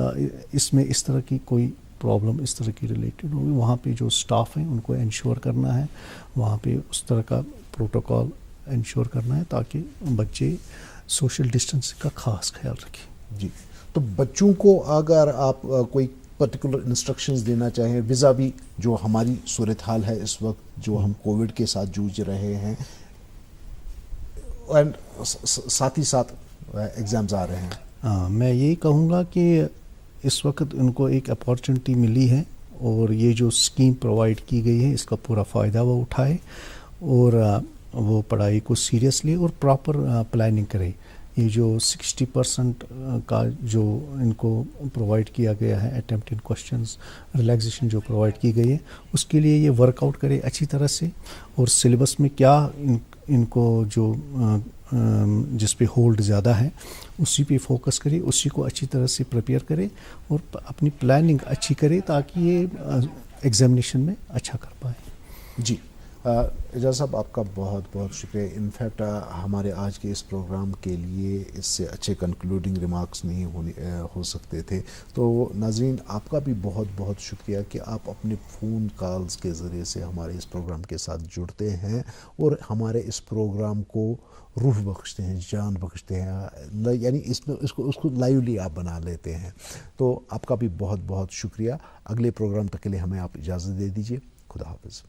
اس میں اس طرح کی کوئی پرابلم اس طرح کی ریلیٹڈ ہوگی. وہاں پہ جو اسٹاف ہیں ان کو انشور کرنا ہے, وہاں پہ اس طرح کا پروٹوکال انشور کرنا ہے تاکہ بچے سوشل ڈسٹینسنگ کا خاص خیال رکھیں. جی تو بچوں کو اگر آپ کوئی پرٹیکولر انسٹرکشنز دینا چاہیں وزاوی جو ہماری صورتحال ہے اس وقت جو ہم کووڈ کے ساتھ جوجھ رہے ہیں, اینڈ ساتھ ہی ساتھ ایگزامز آ رہے ہیں, میں یہی کہوں گا کہ اس وقت ان کو ایک اپارچونٹی ملی ہے, اور یہ جو اسکیم پرووائڈ کی گئی ہے اس کا پورا فائدہ وہ اٹھائے, اور وہ پڑھائی کو سیریسلی اور پراپر پلاننگ کرے. یہ جو 60% کا جو ان کو پرووائڈ کیا گیا ہے اٹیمپٹ ان کوشچنز, ریلیکسیشن جو پرووائڈ کی گئی ہے, اس کے لیے یہ ورک آؤٹ کرے اچھی طرح سے, اور سلیبس میں کیا ان کو جو جس پہ ہولڈ زیادہ ہے اسی پہ فوکس کرے, اسی کو اچھی طرح سے پریپیئر کرے, اور اپنی پلاننگ اچھی کرے تاکہ یہ ایگزامینیشن میں اچھا کر پائے. جی اعجاز صاحب آپ کا بہت بہت شکریہ. انفیکٹ ہمارے آج کے اس پروگرام کے لیے اس سے اچھے کنکلوڈنگ ریمارکس نہیں ہو سکتے تھے. تو ناظرین آپ کا بھی بہت بہت شکریہ کہ آپ اپنے فون کالز کے ذریعے سے ہمارے اس پروگرام کے ساتھ جڑتے ہیں اور ہمارے اس پروگرام کو روح بخشتے ہیں, جان بخشتے ہیں, یعنی اس کو لائیولی آپ بنا لیتے ہیں. تو آپ کا بھی بہت بہت شکریہ. اگلے پروگرام تک کے لیے ہمیں آپ اجازت دے دیجیے. خدا حافظ.